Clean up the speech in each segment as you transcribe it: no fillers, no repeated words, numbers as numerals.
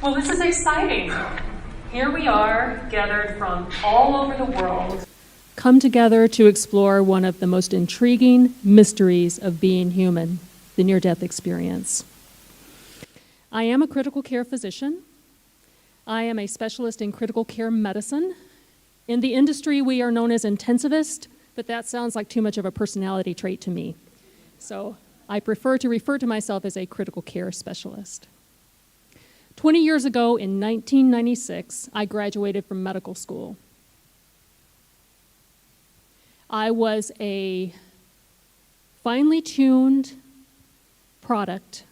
Well, this is exciting. Here we are, gathered from all over the world, come together to explore one of the most intriguing mysteries of being human, the near-death experience. I am a critical care physician. I am a specialist in critical care medicine. In the industry, we are known as intensivist, but that sounds like too much of a personality trait to me. So I prefer to refer to myself as a critical care specialist. 20 years ago, in 1996, I graduated from medical school. I was a finely tuned product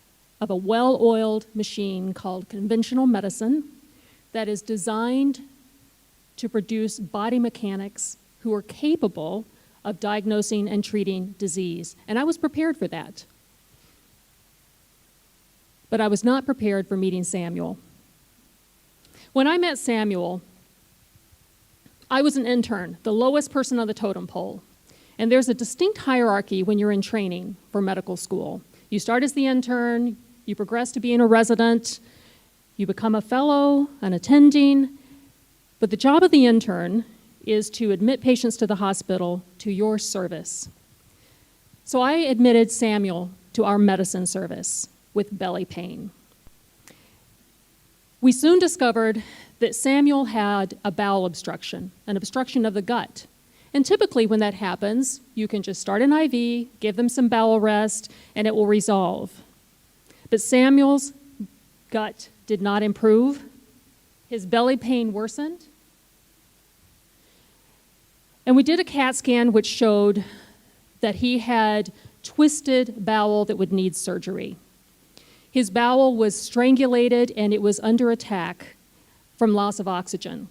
of a well-oiled machine called conventional medicine that is designed to produce body mechanics who are capable of diagnosing and treating disease. And I was prepared for that. But I was not prepared for meeting Samuel. When I met Samuel, I was an intern, the lowest person on the totem pole. And there's a distinct hierarchy when you're in training for medical school. You start as the intern, you progress to being a resident, you become a fellow, an attending, but the job of the intern is to admit patients to the hospital to your service. So I admitted Samuel to our medicine service with belly pain. We soon discovered that Samuel had a bowel obstruction, an obstruction of the gut. And typically when that happens, you can just start an IV, give them some bowel rest, and it will resolve. But Samuel's gut did not improve. His belly pain worsened. And we did a CAT scan which showed that he had twisted bowel that would need surgery. His bowel was strangulated and it was under attack from loss of oxygen.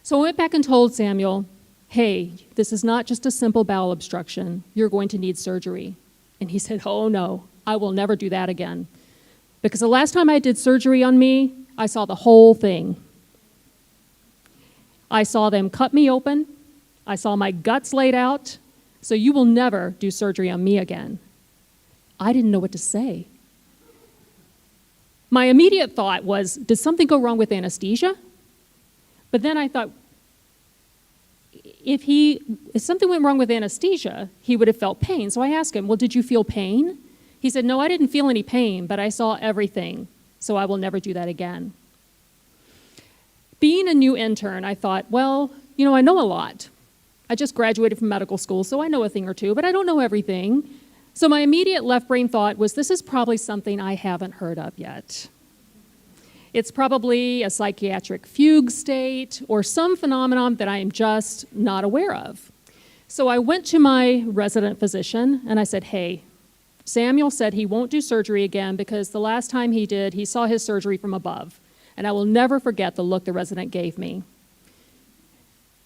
So I went back and told Samuel, hey, this is not just a simple bowel obstruction. You're going to need surgery. And he said, oh no, I will never do that again. Because the last time I did surgery on me, I saw the whole thing. I saw them cut me open. I saw my guts laid out. So you will never do surgery on me again. I didn't know what to say. My immediate thought was, did something go wrong with anesthesia? But then I thought, if something went wrong with anesthesia, he would have felt pain. So I asked him, well, did you feel pain? He said, no, I didn't feel any pain, but I saw everything, so I will never do that again. Being a new intern, I thought, well, I know a lot. I just graduated from medical school, so I know a thing or two, but I don't know everything. So my immediate left brain thought was, this is probably something I haven't heard of yet. It's probably a psychiatric fugue state or some phenomenon that I am just not aware of. So I went to my resident physician and I said, hey, Samuel said he won't do surgery again because the last time he did, he saw his surgery from above. And I will never forget the look the resident gave me.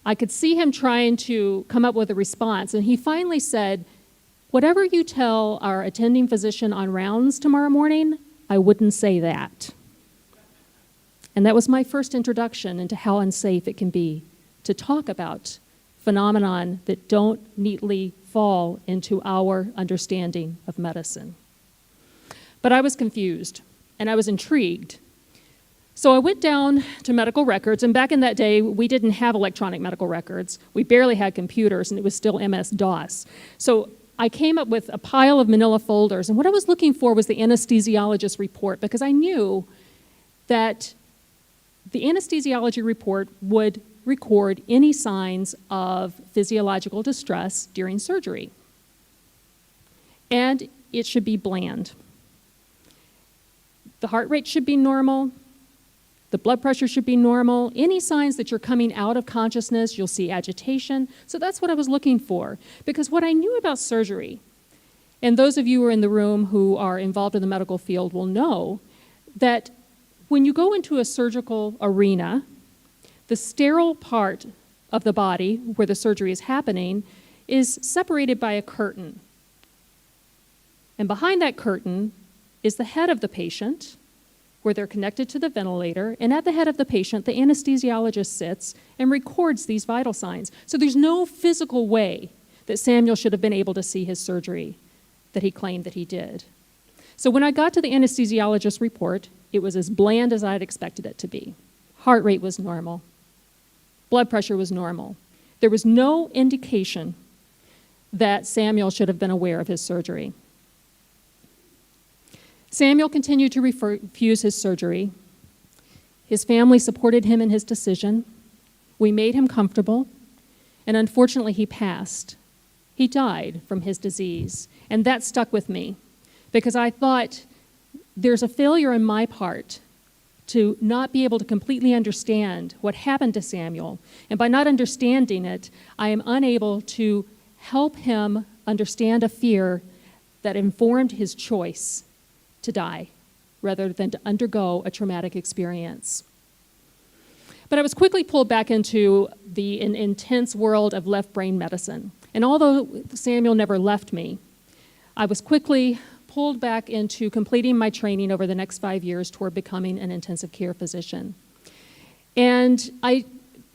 I could see him trying to come up with a response, and he finally said, whatever you tell our attending physician on rounds tomorrow morning, I wouldn't say that. And that was my first introduction into how unsafe it can be to talk about phenomenon that don't neatly fall into our understanding of medicine. But I was confused, and I was intrigued. So I went down to medical records, and back in that day, we didn't have electronic medical records. We barely had computers, and it was still MS-DOS. So I came up with a pile of manila folders, and what I was looking for was the anesthesiologist report, because I knew that the anesthesiology report would record any signs of physiological distress during surgery. And it should be bland. The heart rate should be normal. The blood pressure should be normal. Any signs that you're coming out of consciousness, you'll see agitation. So that's what I was looking for. Because what I knew about surgery, and those of you who are in the room who are involved in the medical field will know that when you go into a surgical arena, the sterile part of the body where the surgery is happening is separated by a curtain. And behind that curtain is the head of the patient, where they're connected to the ventilator, and at the head of the patient, the anesthesiologist sits and records these vital signs. So there's no physical way that Samuel should have been able to see his surgery that he claimed that he did. So when I got to the anesthesiologist's report, it was as bland as I'd expected it to be. Heart rate was normal. Blood pressure was normal. There was no indication that Samuel should have been aware of his surgery. Samuel continued to refuse his surgery. His family supported him in his decision. We made him comfortable, and unfortunately he passed. He died from his disease, and that stuck with me because I thought there's a failure on my part to not be able to completely understand what happened to Samuel, and by not understanding it, I am unable to help him understand a fear that informed his choice to die rather than to undergo a traumatic experience. But I was quickly pulled back into the intense world of left brain medicine. And although Samuel never left me, I was quickly pulled back into completing my training over the next 5 years toward becoming an intensive care physician. And I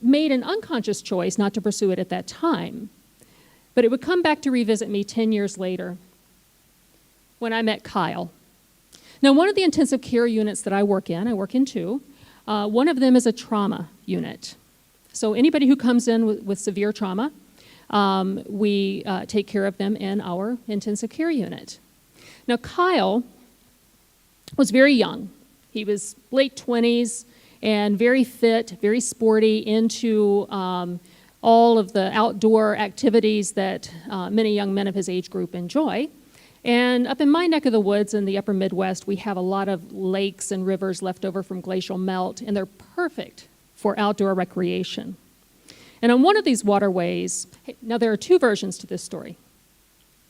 made an unconscious choice not to pursue it at that time, but it would come back to revisit me 10 years later when I met Kyle. Now, one of the intensive care units that I work in two, one of them is a trauma unit. So anybody who comes in with severe trauma, we take care of them in our intensive care unit. Now, Kyle was very young. He was late 20s and very fit, very sporty, into all of the outdoor activities that many young men of his age group enjoy. And up in my neck of the woods in the upper Midwest, we have a lot of lakes and rivers left over from glacial melt, and they're perfect for outdoor recreation. And on one of these waterways, now there are two versions to this story,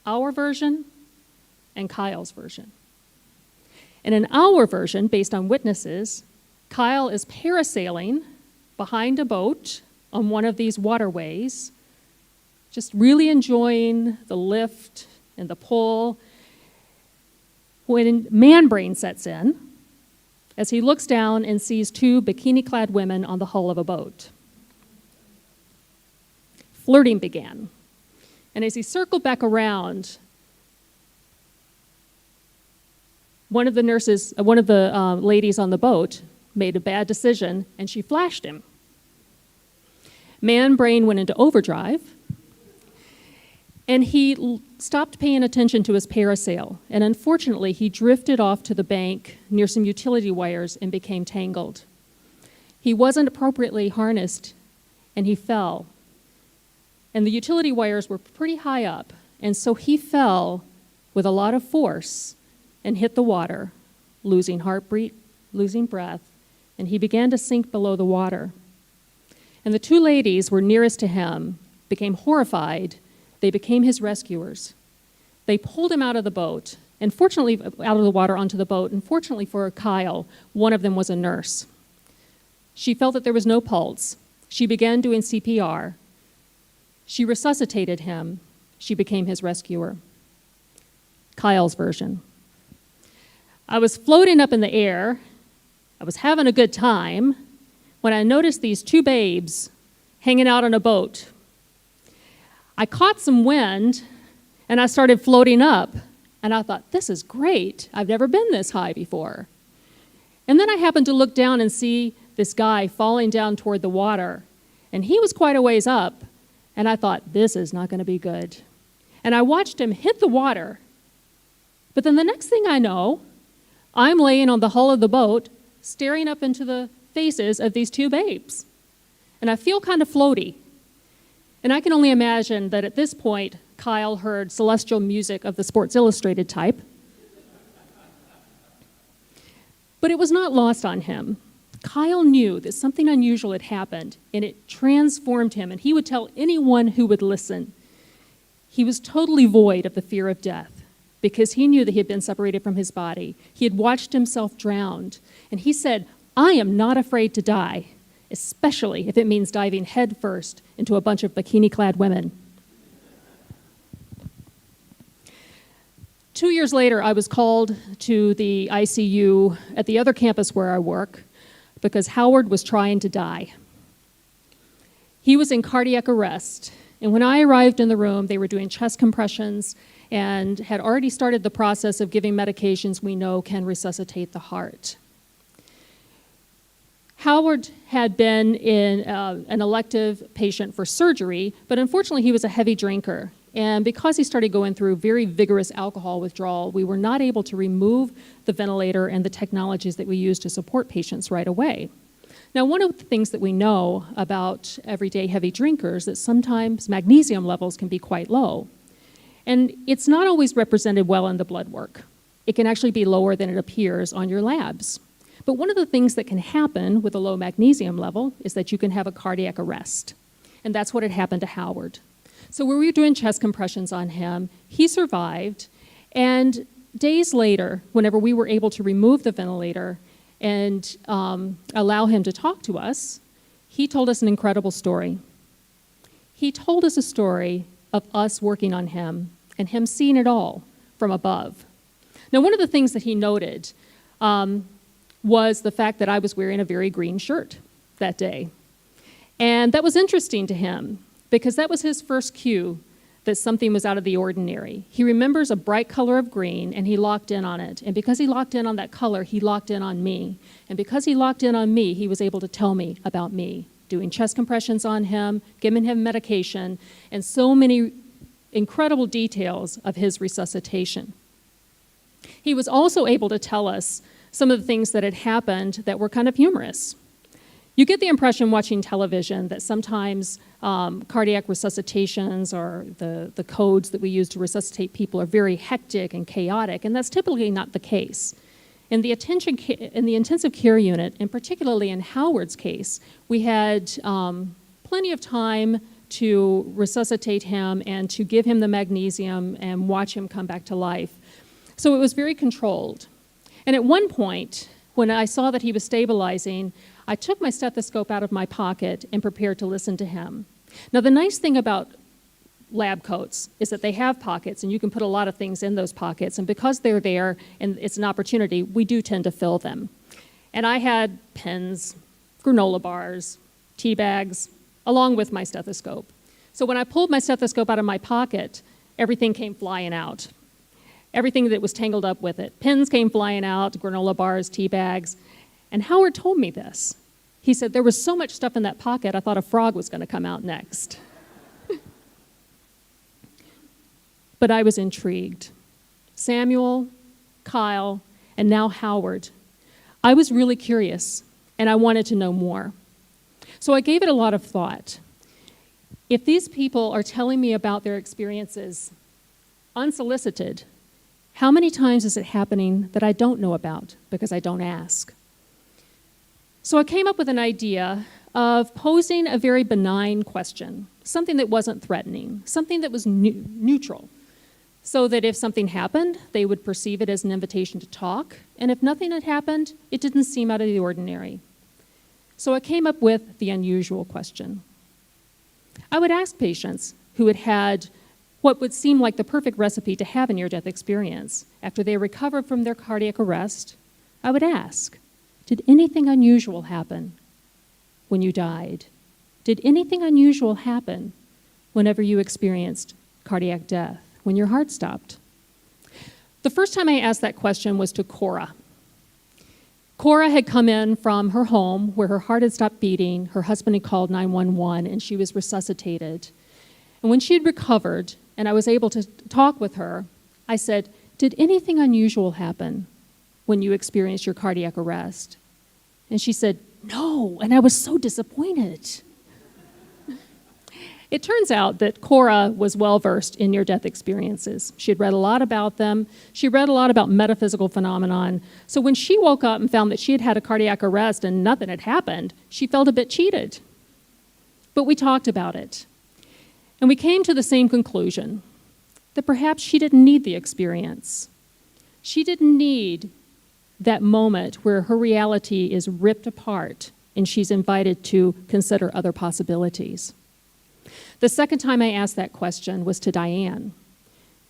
our version and Kyle's version. And in our version, based on witnesses, Kyle is parasailing behind a boat on one of these waterways, just really enjoying the lift and the pull, when man brain sets in, as he looks down and sees two bikini-clad women on the hull of a boat. Flirting began. And as he circled back around, one of the ladies on the boat made a bad decision, and she flashed him. Man brain went into overdrive, and he stopped paying attention to his parasail. And unfortunately, he drifted off to the bank near some utility wires and became tangled. He wasn't appropriately harnessed, and he fell. And the utility wires were pretty high up, and so he fell with a lot of force and hit the water, losing heartbeat, losing breath, and he began to sink below the water. And the two ladies were nearest to him became horrified. They became his rescuers. They pulled him out of the boat, and fortunately, out of the water onto the boat, and fortunately for Kyle, one of them was a nurse. She felt that there was no pulse. She began doing CPR. She resuscitated him. She became his rescuer. Kyle's version. I was floating up in the air. I was having a good time when I noticed these two babes hanging out on a boat. I caught some wind, and I started floating up, and I thought, this is great. I've never been this high before. And then I happened to look down and see this guy falling down toward the water, and he was quite a ways up, and I thought, this is not going to be good. And I watched him hit the water, but then the next thing I know, I'm laying on the hull of the boat, staring up into the faces of these two babes, and I feel kind of floaty. And I can only imagine that at this point, Kyle heard celestial music of the Sports Illustrated type. But it was not lost on him. Kyle knew that something unusual had happened, and it transformed him, and he would tell anyone who would listen. He was totally void of the fear of death because he knew that he had been separated from his body. He had watched himself drowned, and he said, I am not afraid to die, especially if it means diving headfirst into a bunch of bikini-clad women. 2 years later, I was called to the ICU at the other campus where I work because Howard was trying to die. He was in cardiac arrest, and when I arrived in the room, they were doing chest compressions and had already started the process of giving medications we know can resuscitate the heart. Howard had been an elective patient for surgery, but unfortunately he was a heavy drinker. And because he started going through very vigorous alcohol withdrawal, we were not able to remove the ventilator and the technologies that we use to support patients right away. Now, one of the things that we know about everyday heavy drinkers is that sometimes magnesium levels can be quite low. And it's not always represented well in the blood work. It can actually be lower than it appears on your labs. But one of the things that can happen with a low magnesium level is that you can have a cardiac arrest. And that's what had happened to Howard. So we were doing chest compressions on him. He survived. And days later, whenever we were able to remove the ventilator and allow him to talk to us, he told us an incredible story. He told us a story of us working on him and him seeing it all from above. Now, one of the things that he noted was the fact that I was wearing a very green shirt that day. And that was interesting to him because that was his first cue that something was out of the ordinary. He remembers a bright color of green, and he locked in on it. And because he locked in on that color, he locked in on me. And because he locked in on me, he was able to tell me about me, doing chest compressions on him, giving him medication, and so many incredible details of his resuscitation. He was also able to tell us some of the things that had happened that were kind of humorous. You get the impression watching television that sometimes cardiac resuscitations or the codes that we use to resuscitate people are very hectic and chaotic, and that's typically not the case. In the intensive care unit, and particularly in Howard's case, we had plenty of time to resuscitate him and to give him the magnesium and watch him come back to life. So it was very controlled. And at one point, when I saw that he was stabilizing, I took my stethoscope out of my pocket and prepared to listen to him. Now, the nice thing about lab coats is that they have pockets, and you can put a lot of things in those pockets. And because they're there and it's an opportunity, we do tend to fill them. And I had pens, granola bars, tea bags, along with my stethoscope. So when I pulled my stethoscope out of my pocket, everything came flying out. Everything that was tangled up with it. Pens came flying out, granola bars, tea bags. And Howard told me this. He said, there was so much stuff in that pocket, I thought a frog was going to come out next. But I was intrigued. Samuel, Kyle, and now Howard. I was really curious, and I wanted to know more. So I gave it a lot of thought. If these people are telling me about their experiences unsolicited, how many times is it happening that I don't know about because I don't ask? So I came up with an idea of posing a very benign question, something that wasn't threatening, something that was neutral, so that if something happened, they would perceive it as an invitation to talk, and if nothing had happened, it didn't seem out of the ordinary. So I came up with the unusual question. I would ask patients who had had what would seem like the perfect recipe to have a near-death experience. After they recovered from their cardiac arrest, I would ask, did anything unusual happen when you died? Did anything unusual happen whenever you experienced cardiac death, when your heart stopped? The first time I asked that question was to Cora. Cora had come in from her home where her heart had stopped beating, her husband had called 911, and she was resuscitated. And when she had recovered, and I was able to talk with her, I said, did anything unusual happen when you experienced your cardiac arrest? And she said, no, and I was so disappointed. It turns out that Cora was well-versed in near-death experiences. She had read a lot about them. She read a lot about metaphysical phenomenon. So when she woke up and found that she had had a cardiac arrest and nothing had happened, she felt a bit cheated. But we talked about it. And we came to the same conclusion, that perhaps she didn't need the experience. She didn't need that moment where her reality is ripped apart and she's invited to consider other possibilities. The second time I asked that question was to Diane,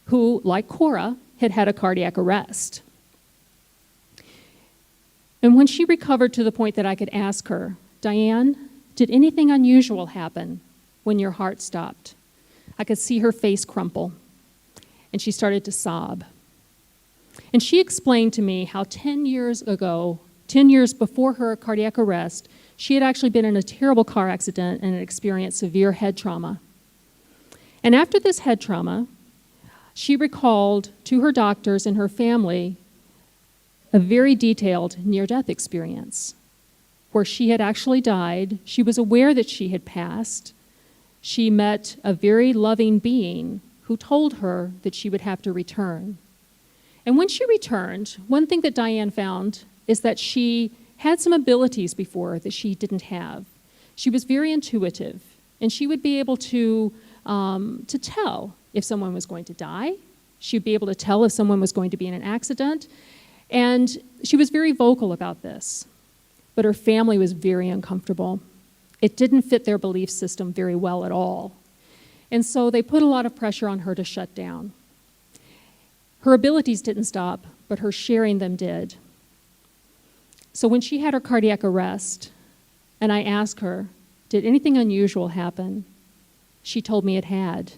who, like Cora, had had a cardiac arrest. And when she recovered to the point that I could ask her, Diane, did anything unusual happen when your heart stopped? I could see her face crumple, and she started to sob. And she explained to me how 10 years ago, 10 years before her cardiac arrest, she had actually been in a terrible car accident and had experienced severe head trauma. And after this head trauma, she recalled to her doctors and her family a very detailed near-death experience where she had actually died. She was aware that she had passed. She met a very loving being who told her that she would have to return. And when she returned, one thing that Diane found is that she had some abilities before that she didn't have. She was very intuitive, and she would be able to tell if someone was going to die. She'd be able to tell if someone was going to be in an accident. And she was very vocal about this. But her family was very uncomfortable. It didn't fit their belief system very well at all. And so they put a lot of pressure on her to shut down. Her abilities didn't stop, but her sharing them did. So when she had her cardiac arrest, and I asked her, did anything unusual happen? She told me it had.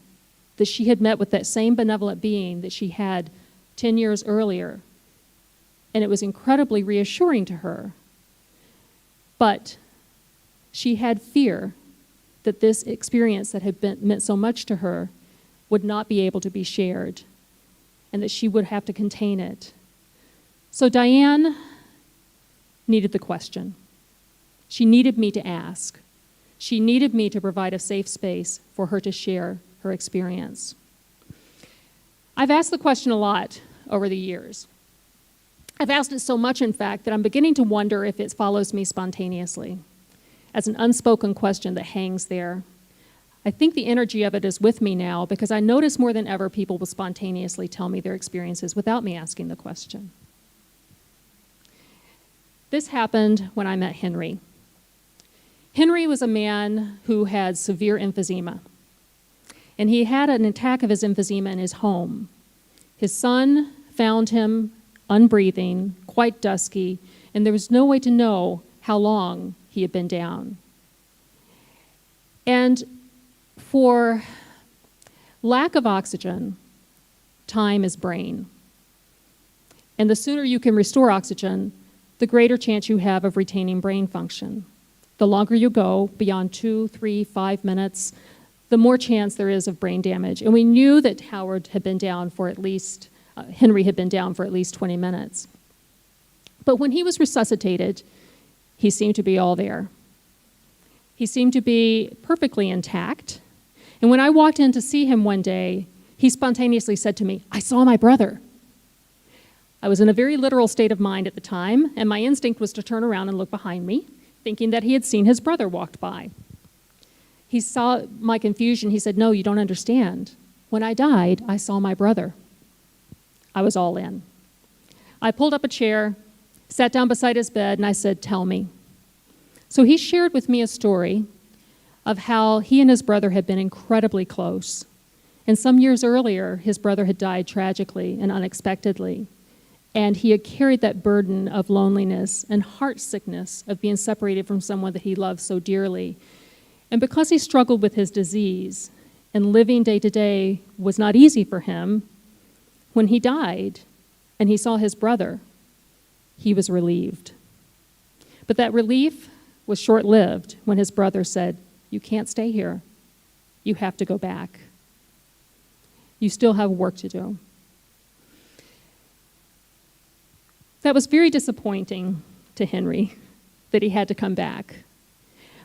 That she had met with that same benevolent being that she had 10 years earlier. And it was incredibly reassuring to her. But she had fear that this experience that had meant so much to her would not be able to be shared, and that she would have to contain it. So Diane needed the question. She needed me to ask. She needed me to provide a safe space for her to share her experience. I've asked the question a lot over the years. I've asked it so much, in fact, that I'm beginning to wonder if it follows me spontaneously, as an unspoken question that hangs there. I think the energy of it is with me now because I notice more than ever people will spontaneously tell me their experiences without me asking the question. This happened when I met Henry. Henry was a man who had severe emphysema, and he had an attack of his emphysema in his home. His son found him unbreathing, quite dusky, and there was no way to know how long he had been down. And for lack of oxygen, time is brain. And the sooner you can restore oxygen, the greater chance you have of retaining brain function. The longer you go, beyond 2, 3, 5 minutes, the more chance there is of brain damage. And we knew that Henry had been down for at least 20 minutes. But when he was resuscitated, he seemed to be all there. He seemed to be perfectly intact. And when I walked in to see him one day, he spontaneously said to me, "I saw my brother." I was in a very literal state of mind at the time, and my instinct was to turn around and look behind me, thinking that he had seen his brother walked by. He saw my confusion. He said, "No, you don't understand. When I died, I saw my brother." I was all in. I pulled up a chair, sat down beside his bed, and I said, "Tell me." So he shared with me a story of how he and his brother had been incredibly close. And some years earlier, his brother had died tragically and unexpectedly. And he had carried that burden of loneliness and heart sickness of being separated from someone that he loved so dearly. And because he struggled with his disease and living day to day was not easy for him, when he died and he saw his brother, he was relieved. But that relief was short-lived when his brother said, "You can't stay here. You have to go back. You still have work to do." That was very disappointing to Henry that he had to come back.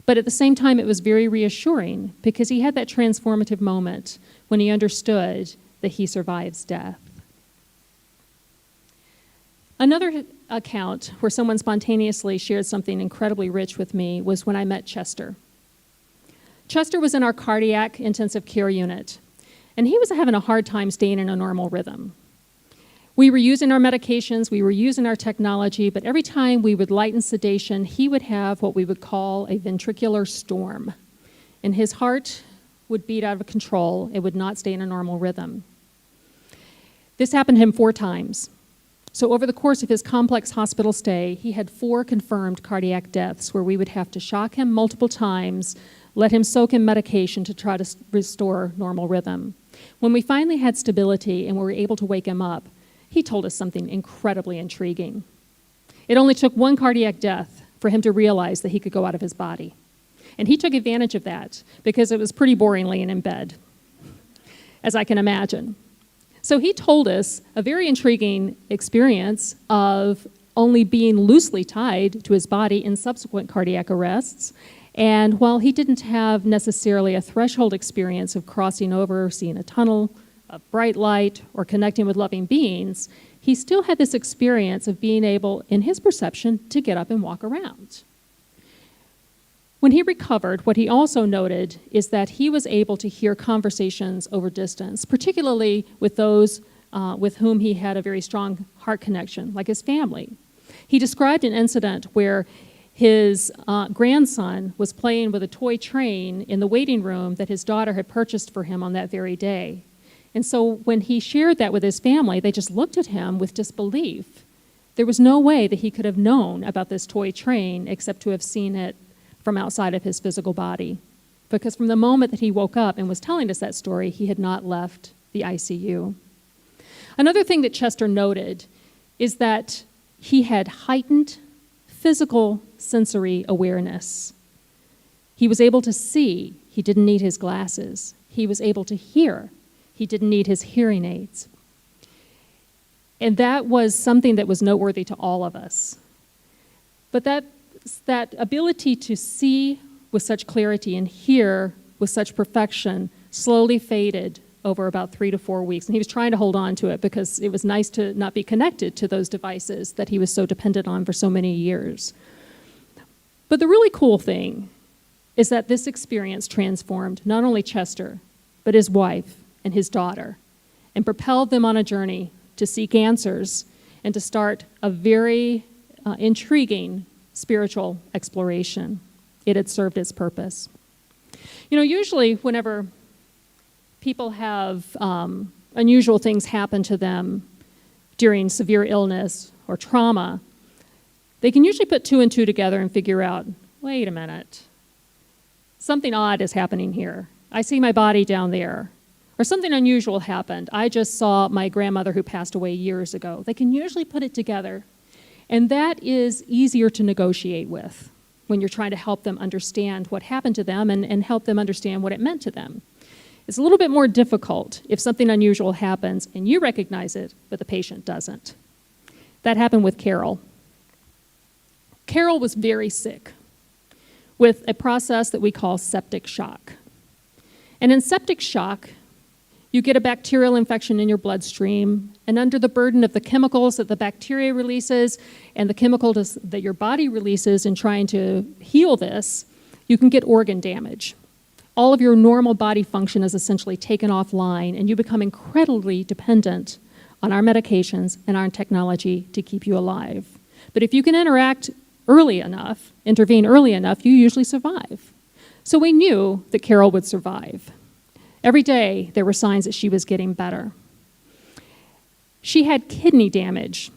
But at the same time, it was very reassuring because he had that transformative moment when he understood that he survives death. Another account where someone spontaneously shared something incredibly rich with me was when I met Chester. Chester was in our cardiac intensive care unit, and he was having a hard time staying in a normal rhythm. We were using our medications, we were using our technology, but every time we would lighten sedation, he would have what we would call a ventricular storm. And his heart would beat out of control. It would not stay in a normal rhythm. This happened to him 4 times. So over the course of his complex hospital stay, he had 4 confirmed cardiac deaths where we would have to shock him multiple times, let him soak in medication to try to restore normal rhythm. When we finally had stability and we were able to wake him up, he told us something incredibly intriguing. It only took one cardiac death for him to realize that he could go out of his body. And he took advantage of that because it was pretty boring laying in bed, as I can imagine. So he told us a very intriguing experience of only being loosely tied to his body in subsequent cardiac arrests. And while he didn't have necessarily a threshold experience of crossing over, seeing a tunnel, a bright light, or connecting with loving beings, he still had this experience of being able, in his perception, to get up and walk around. When he recovered, what he also noted is that he was able to hear conversations over distance, particularly with those with whom he had a very strong heart connection, like his family. He described an incident where his grandson was playing with a toy train in the waiting room that his daughter had purchased for him on that very day. And so when he shared that with his family, they just looked at him with disbelief. There was no way that he could have known about this toy train except to have seen it from outside of his physical body. Because from the moment that he woke up and was telling us that story, he had not left the ICU. Another thing that Chester noted is that he had heightened physical sensory awareness. He was able to see. He didn't need his glasses. He was able to hear. He didn't need his hearing aids. And that was something that was noteworthy to all of us. But that ability to see with such clarity and hear with such perfection slowly faded over about 3 to 4 weeks. And he was trying to hold on to it because it was nice to not be connected to those devices that he was so dependent on for so many years. But the really cool thing is that this experience transformed not only Chester, but his wife and his daughter, and propelled them on a journey to seek answers and to start a very intriguing spiritual exploration. It had served its purpose. You know, usually whenever people have unusual things happen to them during severe illness or trauma, they can usually put 2 and 2 together and figure out, wait a minute, something odd is happening here. I see my body down there. Or something unusual happened. I just saw my grandmother who passed away years ago. They can usually put it together. And that is easier to negotiate with when you're trying to help them understand what happened to them and help them understand what it meant to them. It's a little bit more difficult if something unusual happens and you recognize it, but the patient doesn't. That happened with Carol. Carol was very sick with a process that we call septic shock. And in septic shock, you get a bacterial infection in your bloodstream, and under the burden of the chemicals that the bacteria releases and the chemicals that your body releases in trying to heal this, you can get organ damage. All of your normal body function is essentially taken offline, and you become incredibly dependent on our medications and our technology to keep you alive. But if you can intervene early enough, you usually survive. So we knew that Carol would survive. Every day, there were signs that she was getting better. She had kidney damage.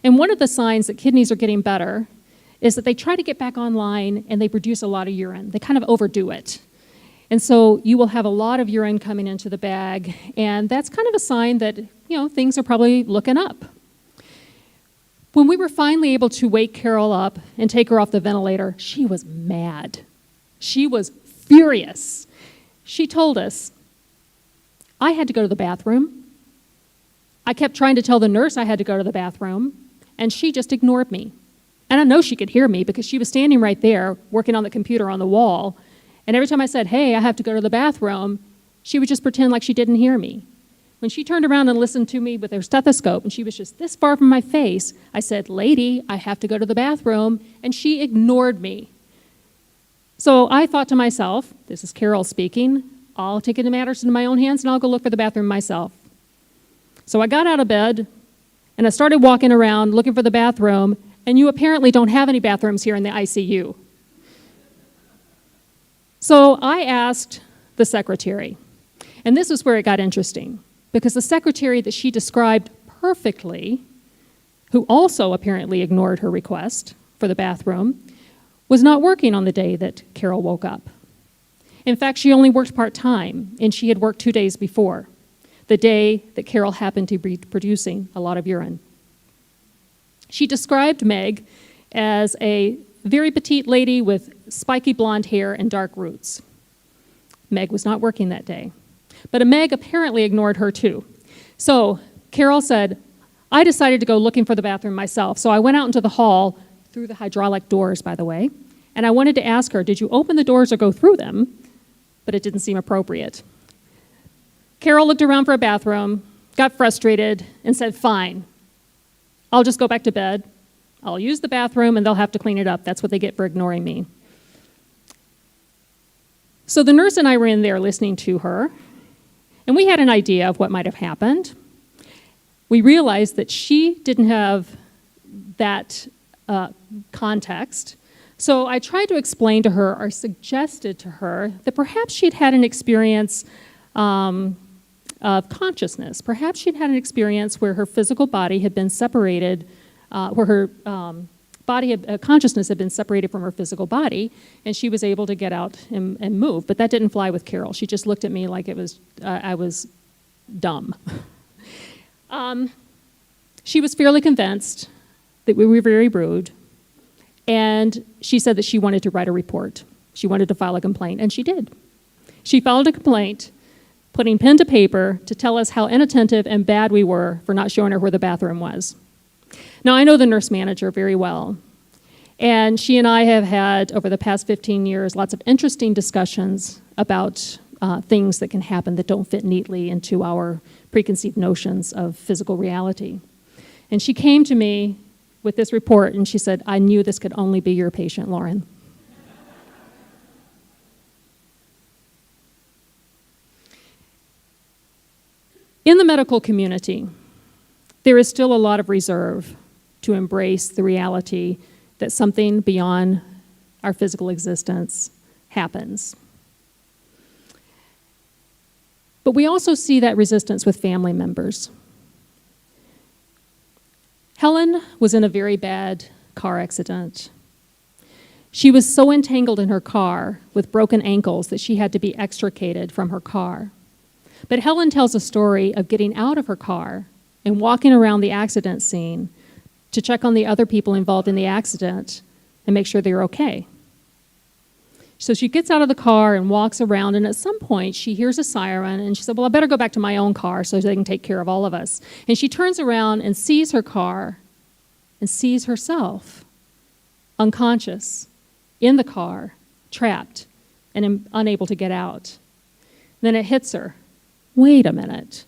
And one of the signs that kidneys are getting better is that they try to get back online and they produce a lot of urine. They kind of overdo it. And so you will have a lot of urine coming into the bag, and that's kind of a sign that, things are probably looking up. When we were finally able to wake Carol up and take her off the ventilator, she was mad. She was furious. She told us, I had to go to the bathroom. I kept trying to tell the nurse I had to go to the bathroom, and she just ignored me. And I know she could hear me because she was standing right there working on the computer on the wall, and every time I said, hey, I have to go to the bathroom, she would just pretend like she didn't hear me. When she turned around and listened to me with her stethoscope, and she was just this far from my face, I said, lady, I have to go to the bathroom, and she ignored me. So I thought to myself, this is Carol speaking, I'll take matters into my own hands and I'll go look for the bathroom myself. So I got out of bed and I started walking around looking for the bathroom, and you apparently don't have any bathrooms here in the ICU. So I asked the secretary, and this is where it got interesting, because the secretary that she described perfectly, who also apparently ignored her request for the bathroom, was not working on the day that Carol woke up. In fact, she only worked part-time, and she had worked 2 days before, the day that Carol happened to be producing a lot of urine. She described Meg as a very petite lady with spiky blonde hair and dark roots. Meg was not working that day. But a Meg apparently ignored her too. So Carol said, I decided to go looking for the bathroom myself. So I went out into the hall, through the hydraulic doors, by the way, and I wanted to ask her, did you open the doors or go through them? But it didn't seem appropriate. Carol looked around for a bathroom, got frustrated, and said, fine, I'll just go back to bed. I'll use the bathroom, and they'll have to clean it up. That's what they get for ignoring me. So the nurse and I were in there listening to her, and we had an idea of what might have happened. We realized that she didn't have that context. So I tried to explain to her, or suggested to her, that perhaps she'd had an experience of consciousness. Perhaps she'd had an experience where her physical body had been separated, where her consciousness had been separated from her physical body, and she was able to get out and move. But that didn't fly with Carol. She just looked at me like I was dumb. She was fairly convinced that we were very rude, and she said that she wanted to write a report. She wanted to file a complaint, and she did. She filed a complaint, putting pen to paper to tell us how inattentive and bad we were for not showing her where the bathroom was. Now, I know the nurse manager very well, and she and I have had, over the past 15 years, lots of interesting discussions about things that can happen that don't fit neatly into our preconceived notions of physical reality. And she came to me with this report, and she said, I knew this could only be your patient, Laurin. In the medical community, there is still a lot of reserve to embrace the reality that something beyond our physical existence happens. But we also see that resistance with family members. Helen was in a very bad car accident. She was so entangled in her car with broken ankles that she had to be extricated from her car. But Helen tells a story of getting out of her car and walking around the accident scene to check on the other people involved in the accident and make sure they're okay. So she gets out of the car and walks around, and at some point she hears a siren, and she said, well, I better go back to my own car so they can take care of all of us. And she turns around and sees her car and sees herself unconscious in the car, trapped, and unable to get out. Then it hits her. Wait a minute.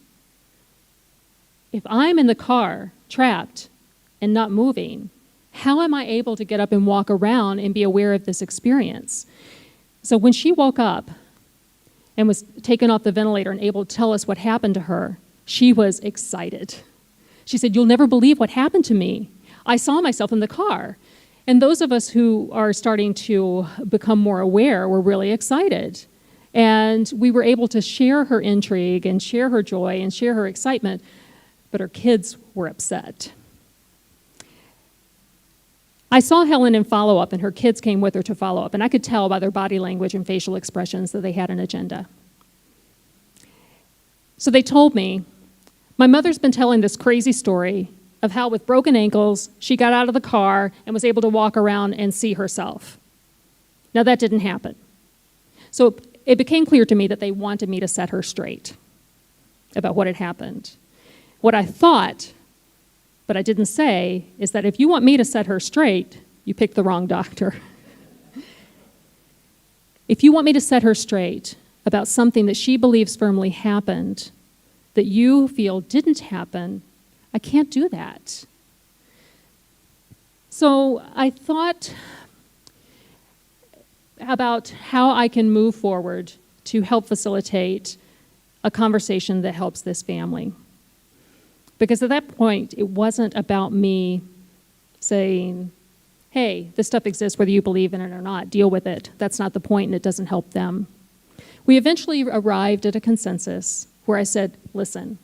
If I'm in the car, trapped, and not moving, how am I able to get up and walk around and be aware of this experience? So when she woke up and was taken off the ventilator and able to tell us what happened to her, she was excited. She said, you'll never believe what happened to me. I saw myself in the car. And those of us who are starting to become more aware were really excited. And we were able to share her intrigue and share her joy and share her excitement, but her kids were upset. I saw Helen in follow-up, and her kids came with her to follow up, and I could tell by their body language and facial expressions that they had an agenda. So they told me, my mother's been telling this crazy story of how with broken ankles, she got out of the car and was able to walk around and see herself. Now that didn't happen. So it became clear to me that they wanted me to set her straight about what had happened. What I thought, but I didn't say, is that if you want me to set her straight, you picked the wrong doctor. If you want me to set her straight about something that she believes firmly happened, that you feel didn't happen, I can't do that. So I thought about how I can move forward to help facilitate a conversation that helps this family. Because at that point, it wasn't about me saying, hey, this stuff exists whether you believe in it or not, deal with it. That's not the point, and it doesn't help them. We eventually arrived at a consensus where I said, listen,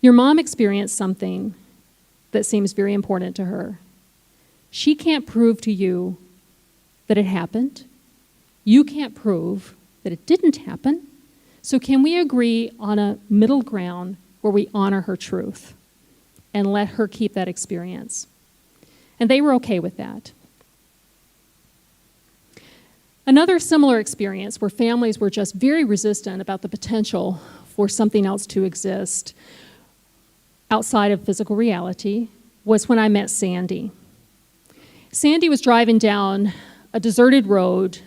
your mom experienced something that seems very important to her. She can't prove to you that it happened. You can't prove that it didn't happen. So can we agree on a middle ground where we honor her truth and let her keep that experience. And they were okay with that. Another similar experience where families were just very resistant about the potential for something else to exist outside of physical reality was when I met Sandy. Sandy was driving down a deserted road,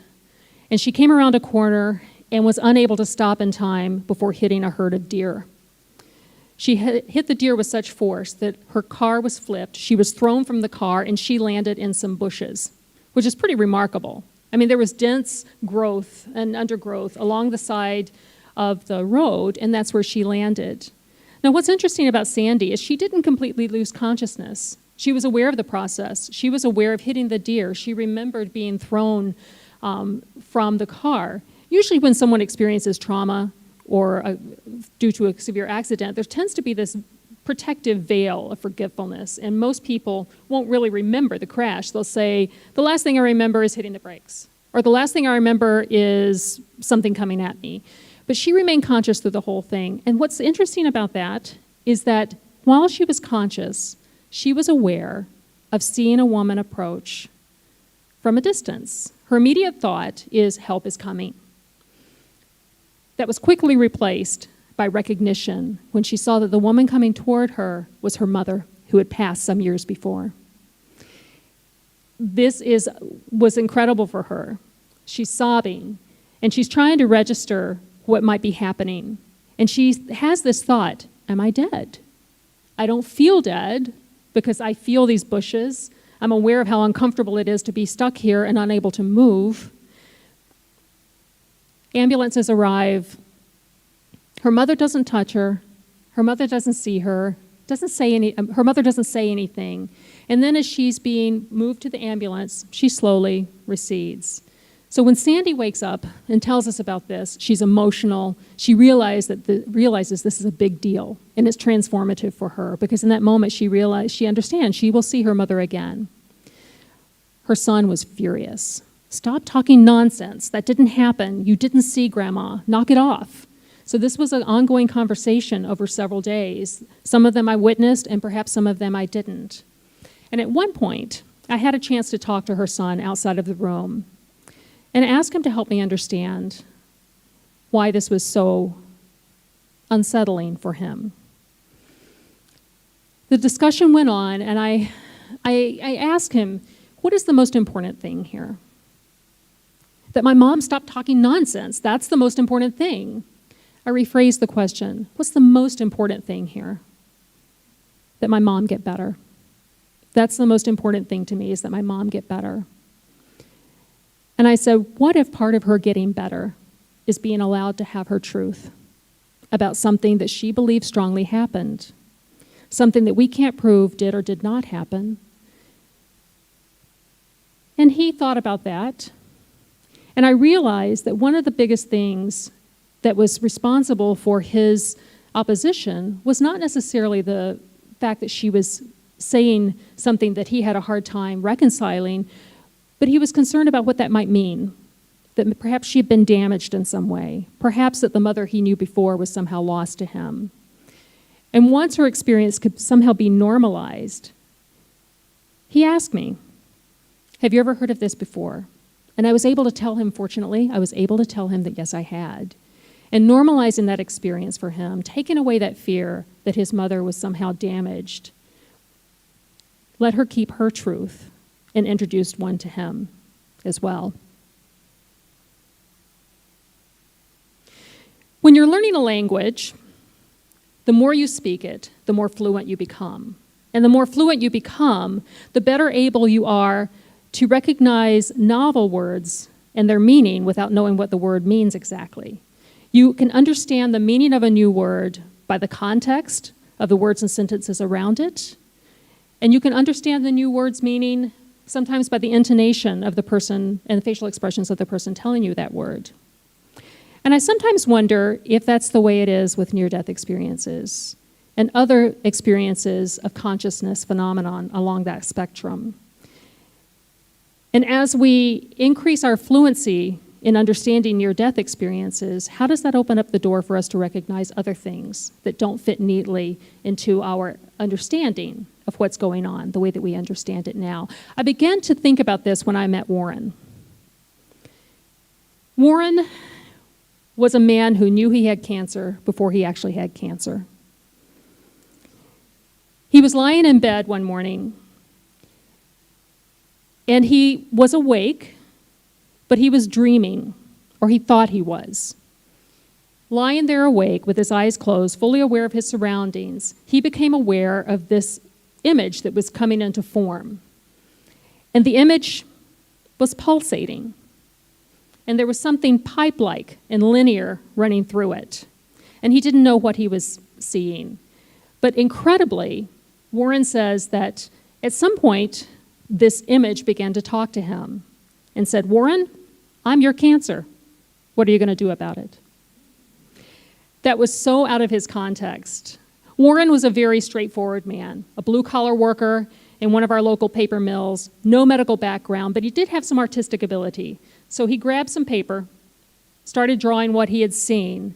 and she came around a corner and was unable to stop in time before hitting a herd of deer. She hit the deer with such force that her car was flipped, she was thrown from the car, and she landed in some bushes, which is pretty remarkable. I mean, there was dense growth and undergrowth along the side of the road, and that's where she landed. Now, what's interesting about Sandy is she didn't completely lose consciousness. She was aware of the process. She was aware of hitting the deer. She remembered being thrown from the car. Usually when someone experiences trauma or due to a severe accident, there tends to be this protective veil of forgetfulness, and most people won't really remember the crash. They'll say, the last thing I remember is hitting the brakes, or the last thing I remember is something coming at me. But she remained conscious through the whole thing. And what's interesting about that is that while she was conscious, she was aware of seeing a woman approach from a distance. Her immediate thought is, help is coming. That was quickly replaced by recognition when she saw that the woman coming toward her was her mother, who had passed some years before. This was incredible for her. She's sobbing, and she's trying to register what might be happening. And she has this thought, am I dead? I don't feel dead because I feel these bushes. I'm aware of how uncomfortable it is to be stuck here and unable to move. Ambulances arrive. Her mother doesn't touch her. Her mother doesn't see her. Her mother doesn't say anything. And then as she's being moved to the ambulance, she slowly recedes. So when Sandy wakes up and tells us about this, she's emotional. She realizes this is a big deal, and it's transformative for her, because in that moment she understands she will see her mother again. Her son was furious. Stop talking nonsense. That didn't happen. You didn't see Grandma. Knock it off. So this was an ongoing conversation over several days. Some of them I witnessed, and perhaps some of them I didn't. And at one point, I had a chance to talk to her son outside of the room and ask him to help me understand why this was so unsettling for him. The discussion went on, and I asked him, what is the most important thing here? That my mom stopped talking nonsense. That's the most important thing. I rephrased the question, what's the most important thing here? That my mom get better. That's the most important thing to me, is that my mom get better. And I said, what if part of her getting better is being allowed to have her truth about something that she believes strongly happened, something that we can't prove did or did not happen? And he thought about that, and I realized that one of the biggest things that was responsible for his opposition was not necessarily the fact that she was saying something that he had a hard time reconciling, but he was concerned about what that might mean, that perhaps she had been damaged in some way, perhaps that the mother he knew before was somehow lost to him. And once her experience could somehow be normalized, he asked me, have you ever heard of this before? And I was able to tell him, fortunately, that yes, I had. And normalizing that experience for him, taking away that fear that his mother was somehow damaged, let her keep her truth, and introduced one to him as well. When you're learning a language, the more you speak it, the more fluent you become. And the more fluent you become, the better able you are to recognize novel words and their meaning without knowing what the word means exactly. You can understand the meaning of a new word by the context of the words and sentences around it, and you can understand the new word's meaning sometimes by the intonation of the person and the facial expressions of the person telling you that word. And I sometimes wonder if that's the way it is with near-death experiences and other experiences of consciousness phenomenon along that spectrum. And as we increase our fluency in understanding near-death experiences, how does that open up the door for us to recognize other things that don't fit neatly into our understanding of what's going on, the way that we understand it now? I began to think about this when I met Warren. Warren was a man who knew he had cancer before he actually had cancer. He was lying in bed one morning, and he was awake, but he was dreaming, or he thought he was. Lying there awake with his eyes closed, fully aware of his surroundings, he became aware of this image that was coming into form. And the image was pulsating. And there was something pipe-like and linear running through it. And he didn't know what he was seeing. But incredibly, Warren says that at some point, this image began to talk to him and said, "Warren, I'm your cancer. What are you going to do about it?" That was so out of his context. Warren was a very straightforward man, a blue-collar worker in one of our local paper mills, no medical background, but he did have some artistic ability. So he grabbed some paper, started drawing what he had seen,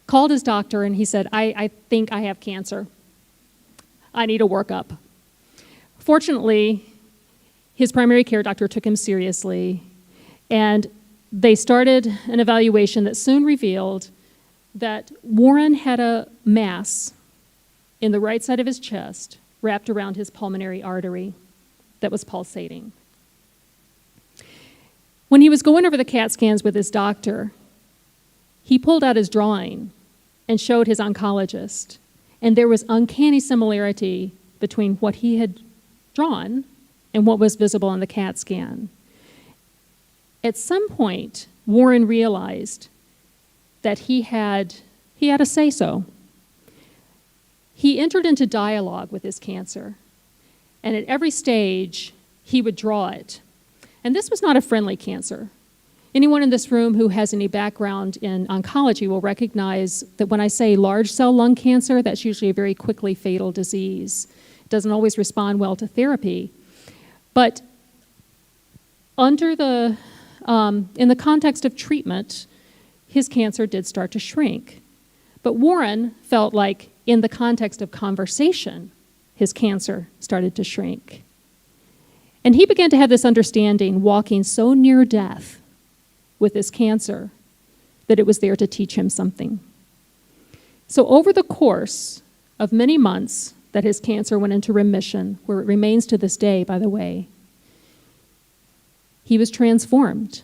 called his doctor, and he said, I think I have cancer. I need a workup. Fortunately, his primary care doctor took him seriously, and they started an evaluation that soon revealed that Warren had a mass in the right side of his chest wrapped around his pulmonary artery that was pulsating. When he was going over the CAT scans with his doctor, he pulled out his drawing and showed his oncologist, and there was uncanny similarity between what he had drawn and what was visible on the CAT scan. At some point, Warren realized that he had a say-so. He entered into dialogue with his cancer, and at every stage, he would draw it. And this was not a friendly cancer. Anyone in this room who has any background in oncology will recognize that when I say large cell lung cancer, that's usually a very quickly fatal disease. It doesn't always respond well to therapy. But in the context of treatment, his cancer did start to shrink. But Warren felt like in the context of conversation, his cancer started to shrink. And he began to have this understanding, walking so near death with his cancer, that it was there to teach him something. So over the course of many months that his cancer went into remission, where it remains to this day, by the way, he was transformed.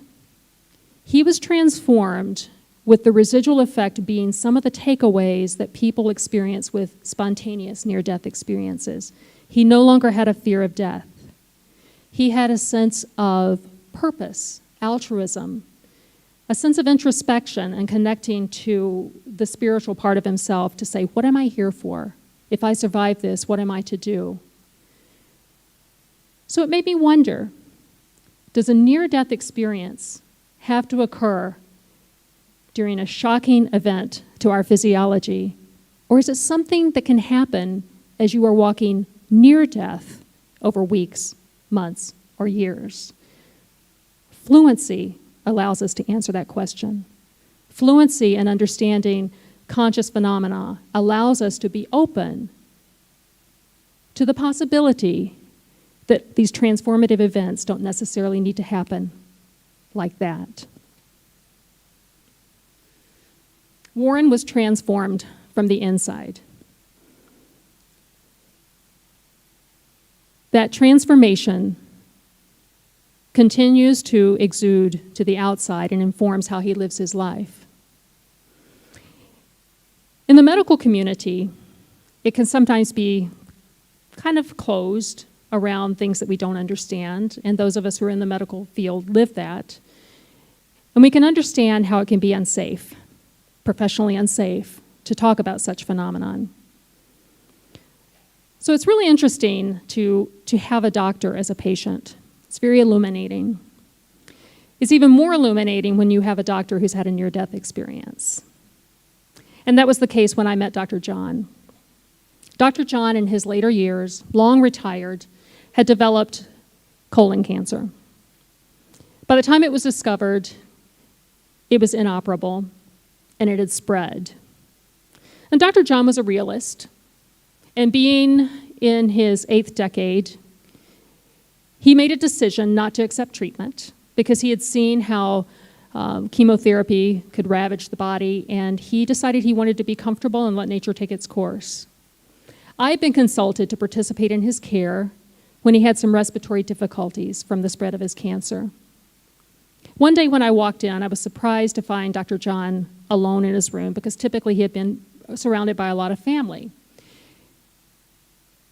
He was transformed with the residual effect being some of the takeaways that people experience with spontaneous near-death experiences. He no longer had a fear of death. He had a sense of purpose, altruism, a sense of introspection and connecting to the spiritual part of himself to say, what am I here for? If I survive this, what am I to do? So it made me wonder, does a near-death experience have to occur during a shocking event to our physiology, or is it something that can happen as you are walking near death over weeks, months, or years? Fluency allows us to answer that question. Fluency in understanding conscious phenomena allows us to be open to the possibility that these transformative events don't necessarily need to happen like that. Warren was transformed from the inside. That transformation continues to exude to the outside and informs how he lives his life. In the medical community, it can sometimes be kind of closed around things that we don't understand, and those of us who are in the medical field live that. And we can understand how it can be unsafe, professionally unsafe, to talk about such phenomenon. So it's really interesting to have a doctor as a patient. It's very illuminating. It's even more illuminating when you have a doctor who's had a near-death experience. And that was the case when I met Dr. John. Dr. John, in his later years, long retired, had developed colon cancer. By the time it was discovered, it was inoperable, and it had spread. And Dr. John was a realist, and being in his 8th decade, he made a decision not to accept treatment because he had seen how chemotherapy could ravage the body, and he decided he wanted to be comfortable and let nature take its course. I had been consulted to participate in his care when he had some respiratory difficulties from the spread of his cancer. One day when I walked in, I was surprised to find Dr. John alone in his room because typically he had been surrounded by a lot of family.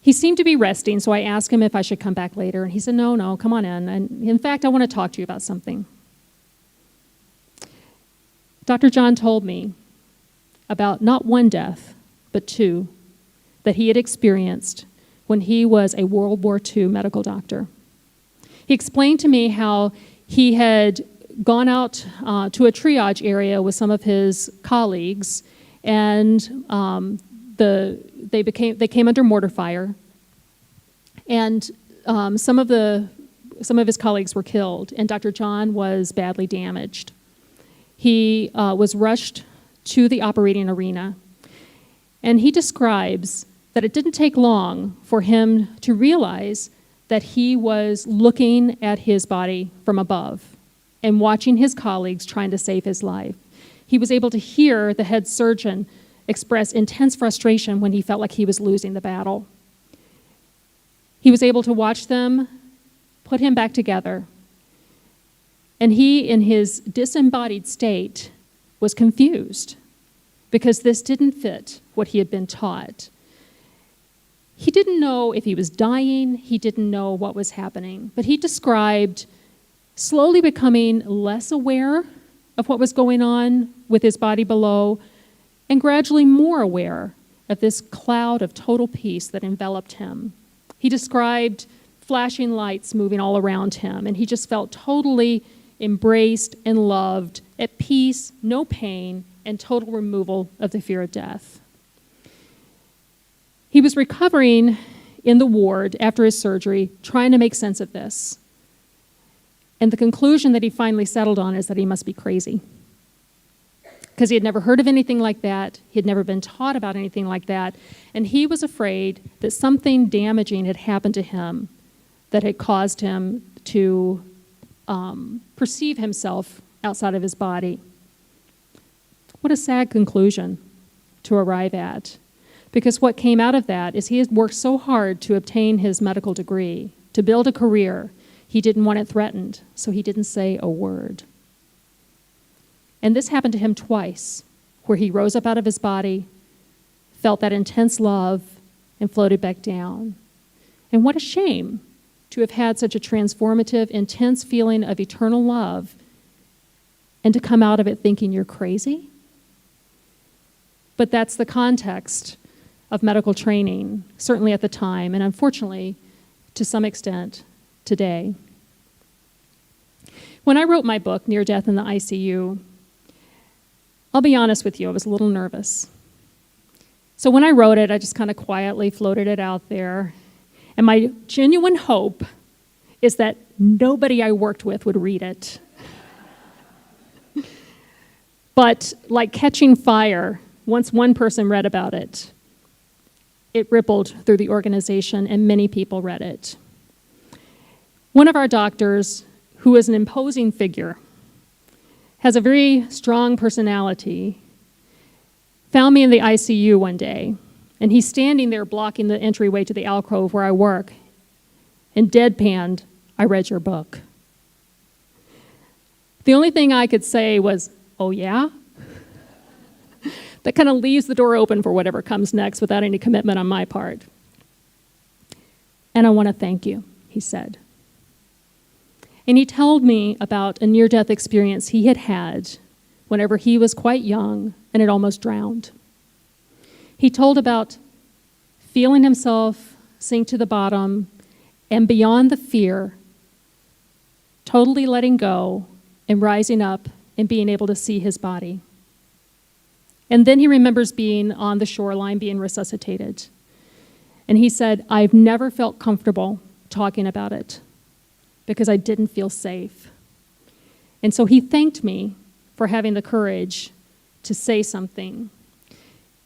He seemed to be resting, so I asked him if I should come back later, and he said, no, come on in. And in fact, I want to talk to you about something. Dr. John told me about not one death, but 2 that he had experienced when he was a World War II medical doctor. He explained to me how he had gone out to a triage area with some of his colleagues, and they came under mortar fire, and some of his colleagues were killed, and Dr. John was badly damaged. He was rushed to the operating arena, and he describes that it didn't take long for him to realize that he was looking at his body from above and watching his colleagues trying to save his life. He was able to hear the head surgeon express intense frustration when he felt like he was losing the battle. He was able to watch them put him back together. And he, in his disembodied state, was confused because this didn't fit what he had been taught. He didn't know if he was dying. He didn't know what was happening. But he described slowly becoming less aware of what was going on with his body below and gradually more aware of this cloud of total peace that enveloped him. He described flashing lights moving all around him, and he just felt totally embraced and loved, at peace, no pain, and total removal of the fear of death. He was recovering in the ward after his surgery, trying to make sense of this. And the conclusion that he finally settled on is that he must be crazy, because he had never heard of anything like that. He had never been taught about anything like that. And he was afraid that something damaging had happened to him that had caused him to perceive himself outside of his body. What a sad conclusion to arrive at. Because what came out of that is he had worked so hard to obtain his medical degree, to build a career. He didn't want it threatened, so he didn't say a word. And this happened to him twice, where he rose up out of his body, felt that intense love, and floated back down. And what a shame to have had such a transformative, intense feeling of eternal love and to come out of it thinking you're crazy. But that's the context of medical training, certainly at the time, and unfortunately, to some extent, today. When I wrote my book, Near Death in the ICU, I'll be honest with you, I was a little nervous. So when I wrote it, I just kind of quietly floated it out there. And my genuine hope is that nobody I worked with would read it. But like catching fire, once one person read about it, it rippled through the organization and many people read it. One of our doctors, who is an imposing figure, has a very strong personality, found me in the ICU one day, and he's standing there blocking the entryway to the alcove where I work, and deadpanned, "I read your book." The only thing I could say was, "Oh yeah?" That kind of leaves the door open for whatever comes next without any commitment on my part. "And I want to thank you," he said. And he told me about a near-death experience he had had whenever he was quite young and had almost drowned. He told about feeling himself sink to the bottom and beyond the fear, totally letting go and rising up and being able to see his body. And then he remembers being on the shoreline, being resuscitated. And he said, "I've never felt comfortable talking about it because I didn't feel safe." And so he thanked me for having the courage to say something.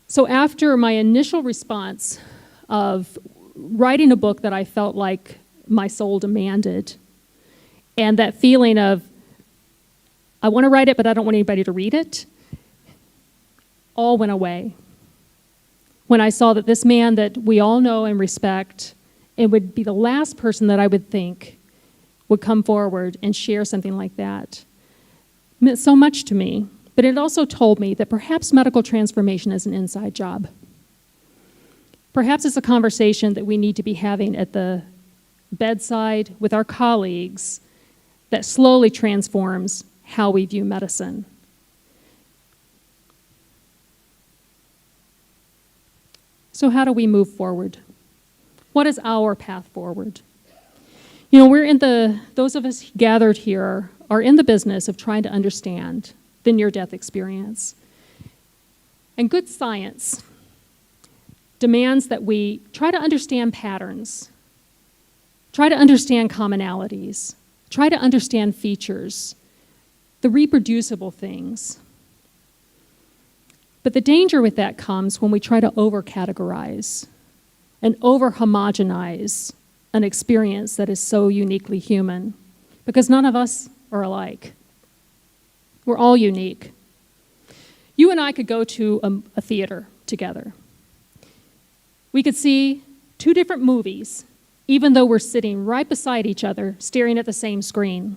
So after my initial response of writing a book that I felt like my soul demanded, and that feeling of, I want to write it, but I don't want anybody to read it, all went away. When I saw that this man that we all know and respect, it would be the last person that I would think would come forward and share something like that. It meant so much to me, but it also told me that perhaps medical transformation is an inside job. Perhaps it's a conversation that we need to be having at the bedside with our colleagues that slowly transforms how we view medicine. So how do we move forward? What is our path forward? You know, those of us gathered here are in the business of trying to understand the near-death experience. And good science demands that we try to understand patterns, try to understand commonalities, try to understand features, the reproducible things. But the danger with that comes when we try to over-categorize and over-homogenize an experience that is so uniquely human, because none of us are alike. We're all unique. You and I could go to a theater together. We could see two different movies, even though we're sitting right beside each other, staring at the same screen.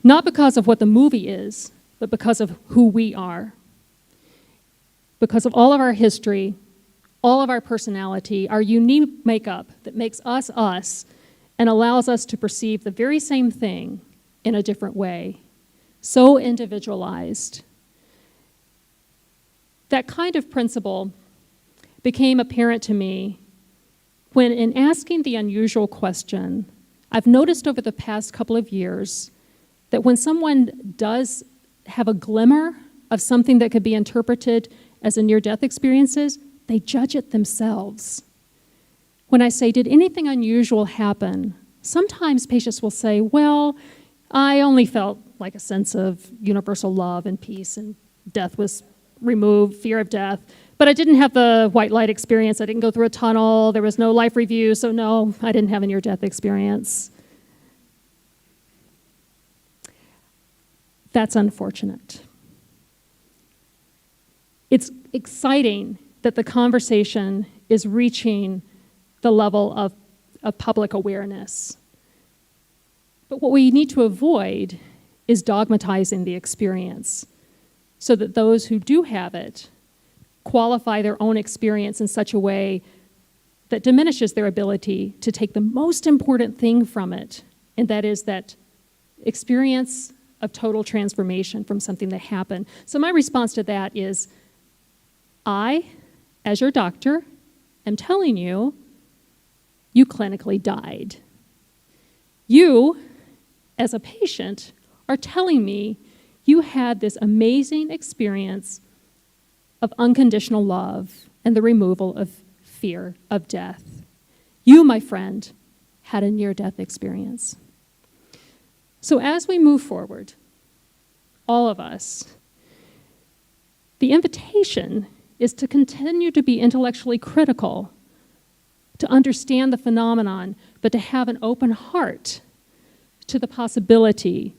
Not because of what the movie is, but because of who we are. Because of all of our history, all of our personality, our unique makeup that makes us us and allows us to perceive the very same thing in a different way. So individualized. That kind of principle became apparent to me when, in asking the unusual question, I've noticed over the past couple of years that when someone does have a glimmer of something that could be interpreted as a near-death experiences, they judge it themselves. When I say, did anything unusual happen? Sometimes patients will say, well, I only felt like a sense of universal love and peace, and death was removed, fear of death. But I didn't have the white light experience. I didn't go through a tunnel. There was no life review, so no, I didn't have a near-death experience. That's unfortunate. It's exciting that the conversation is reaching the level of public awareness. But what we need to avoid is dogmatizing the experience so that those who do have it qualify their own experience in such a way that diminishes their ability to take the most important thing from it, and that is that experience of total transformation from something that happened. So my response to that is, I, as your doctor, am telling you, you clinically died. You, as a patient, are telling me you had this amazing experience of unconditional love and the removal of fear of death. You, my friend, had a near-death experience. So as we move forward, all of us, the invitation is to continue to be intellectually critical, to understand the phenomenon, but to have an open heart to the possibility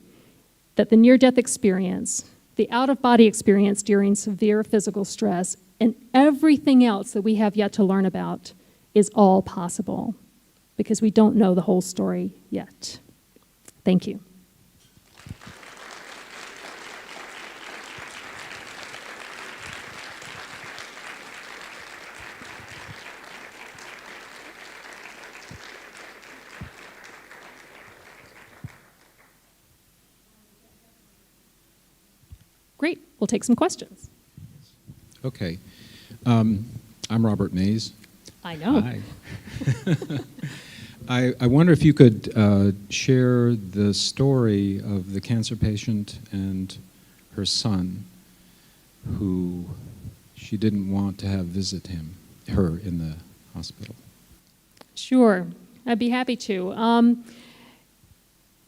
that the near-death experience, the out-of-body experience during severe physical stress, and everything else that we have yet to learn about is all possible, because we don't know the whole story yet. Thank you. Great, we'll take some questions. Okay. I'm Robert Mays. I know. Hi. I wonder if you could share the story of the cancer patient and her son, who she didn't want to have visit her in the hospital. Sure, I'd be happy to.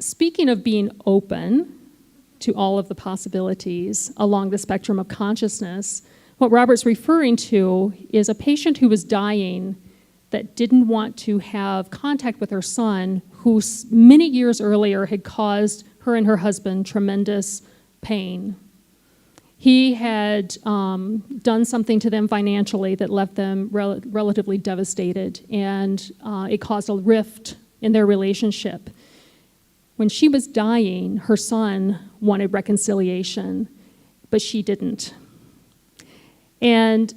Speaking of being open, to all of the possibilities along the spectrum of consciousness. What Robert's referring to is a patient who was dying that didn't want to have contact with her son, who many years earlier had caused her and her husband tremendous pain. He had done something to them financially that left them relatively devastated, and it caused a rift in their relationship. When she was dying, her son wanted reconciliation, but she didn't. And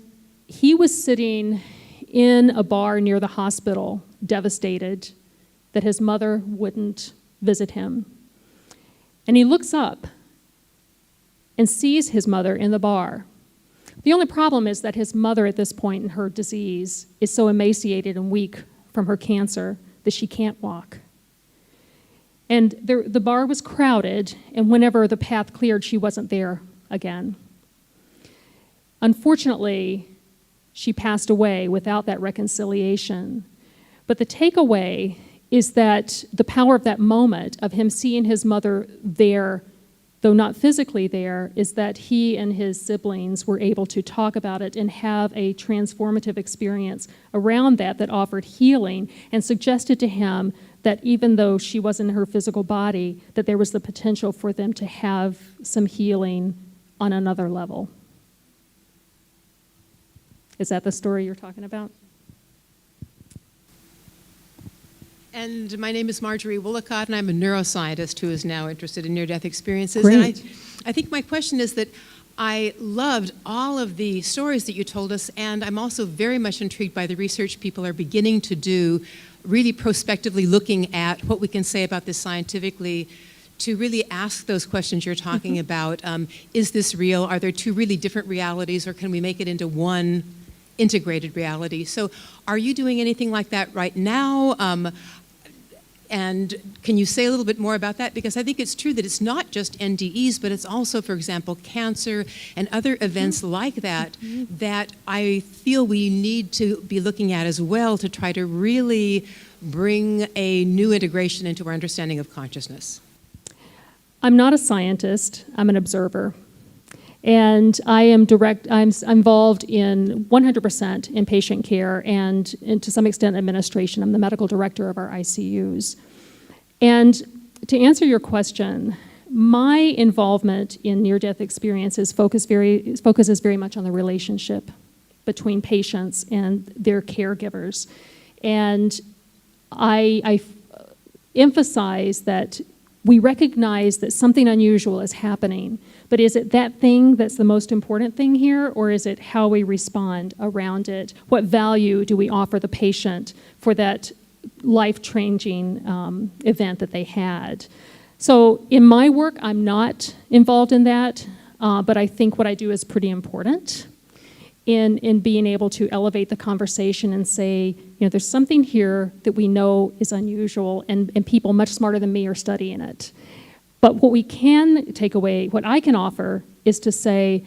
he was sitting in a bar near the hospital, devastated that his mother wouldn't visit him. And he looks up and sees his mother in the bar. The only problem is that his mother at this point in her disease is so emaciated and weak from her cancer that she can't walk. And the bar was crowded, and whenever the path cleared, she wasn't there again. Unfortunately, she passed away without that reconciliation. But the takeaway is that the power of that moment, of him seeing his mother there, though not physically there, is that he and his siblings were able to talk about it and have a transformative experience around that offered healing, and suggested to him that even though she wasn't in her physical body, that there was the potential for them to have some healing on another level. Is that the story you're talking about? And my name is Marjorie Willicott, and I'm a neuroscientist who is now interested in near-death experiences. Great. And I think my question is that I loved all of the stories that you told us, and I'm also very much intrigued by the research people are beginning to do, really prospectively looking at what we can say about this scientifically, to really ask those questions you're talking about. Is this real? Are there two really different realities, or can we make it into one integrated reality? So are you doing anything like that right now? And can you say a little bit more about that? Because I think it's true that it's not just NDEs, but it's also, for example, cancer and other events like that, that I feel we need to be looking at as well to try to really bring a new integration into our understanding of consciousness. I'm not a scientist, I'm an observer. And I'm involved in 100% in patient care and to some extent administration. I'm the medical director of our ICUs. And to answer your question, my involvement in near-death experiences focuses very much on the relationship between patients and their caregivers. And I emphasize that we recognize that something unusual is happening, but is it that thing that's the most important thing here, or is it how we respond around it? What value do we offer the patient for that life-changing event that they had? So in my work, I'm not involved in that, but I think what I do is pretty important in being able to elevate the conversation and say, you know, there's something here that we know is unusual, and people much smarter than me are studying it. But what we can take away, what I can offer, is to say,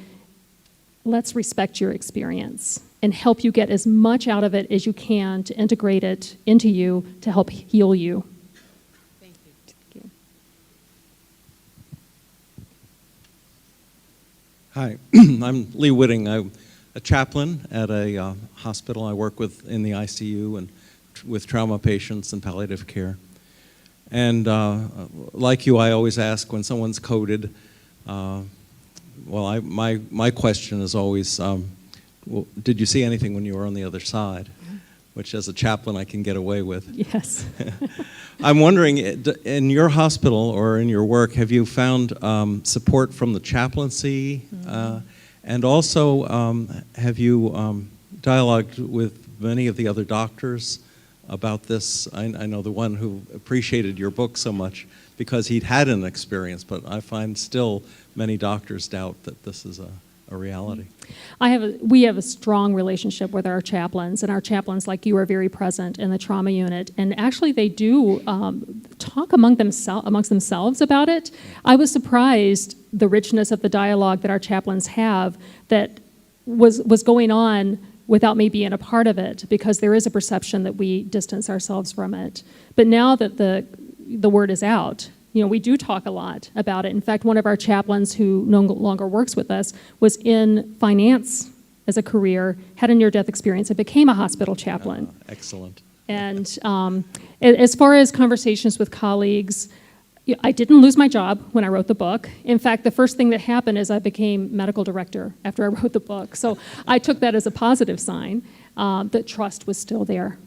let's respect your experience and help you get as much out of it as you can to integrate it into you to help heal you. Thank you. Thank you. Hi, I'm Lee Whitting. I'm a chaplain at a hospital. I work with in the ICU and with trauma patients and palliative care. And like you, I always ask when someone's coded. My question is always, well, did you see anything when you were on the other side? Which, as a chaplain, I can get away with. Yes. I'm wondering, in your hospital or in your work, have you found support from the chaplaincy? And also, have you dialogued with many of the other doctors about this? I know the one who appreciated your book so much because he'd had an experience, but I find still many doctors doubt that this is a reality. We have a strong relationship with our chaplains, and our chaplains, like you, are very present in the trauma unit. And actually, they do talk amongst themselves about it. I was surprised the richness of the dialogue that our chaplains have that was going on without me being a part of it, because there is a perception that we distance ourselves from it. But now that the word is out, we do talk a lot about it. In fact, one of our chaplains who no longer works with us was in finance as a career, had a near-death experience, and became a hospital chaplain. Excellent. And as far as conversations with colleagues, I didn't lose my job when I wrote the book. In fact, the first thing that happened is I became medical director after I wrote the book. So I took that as a positive sign that trust was still there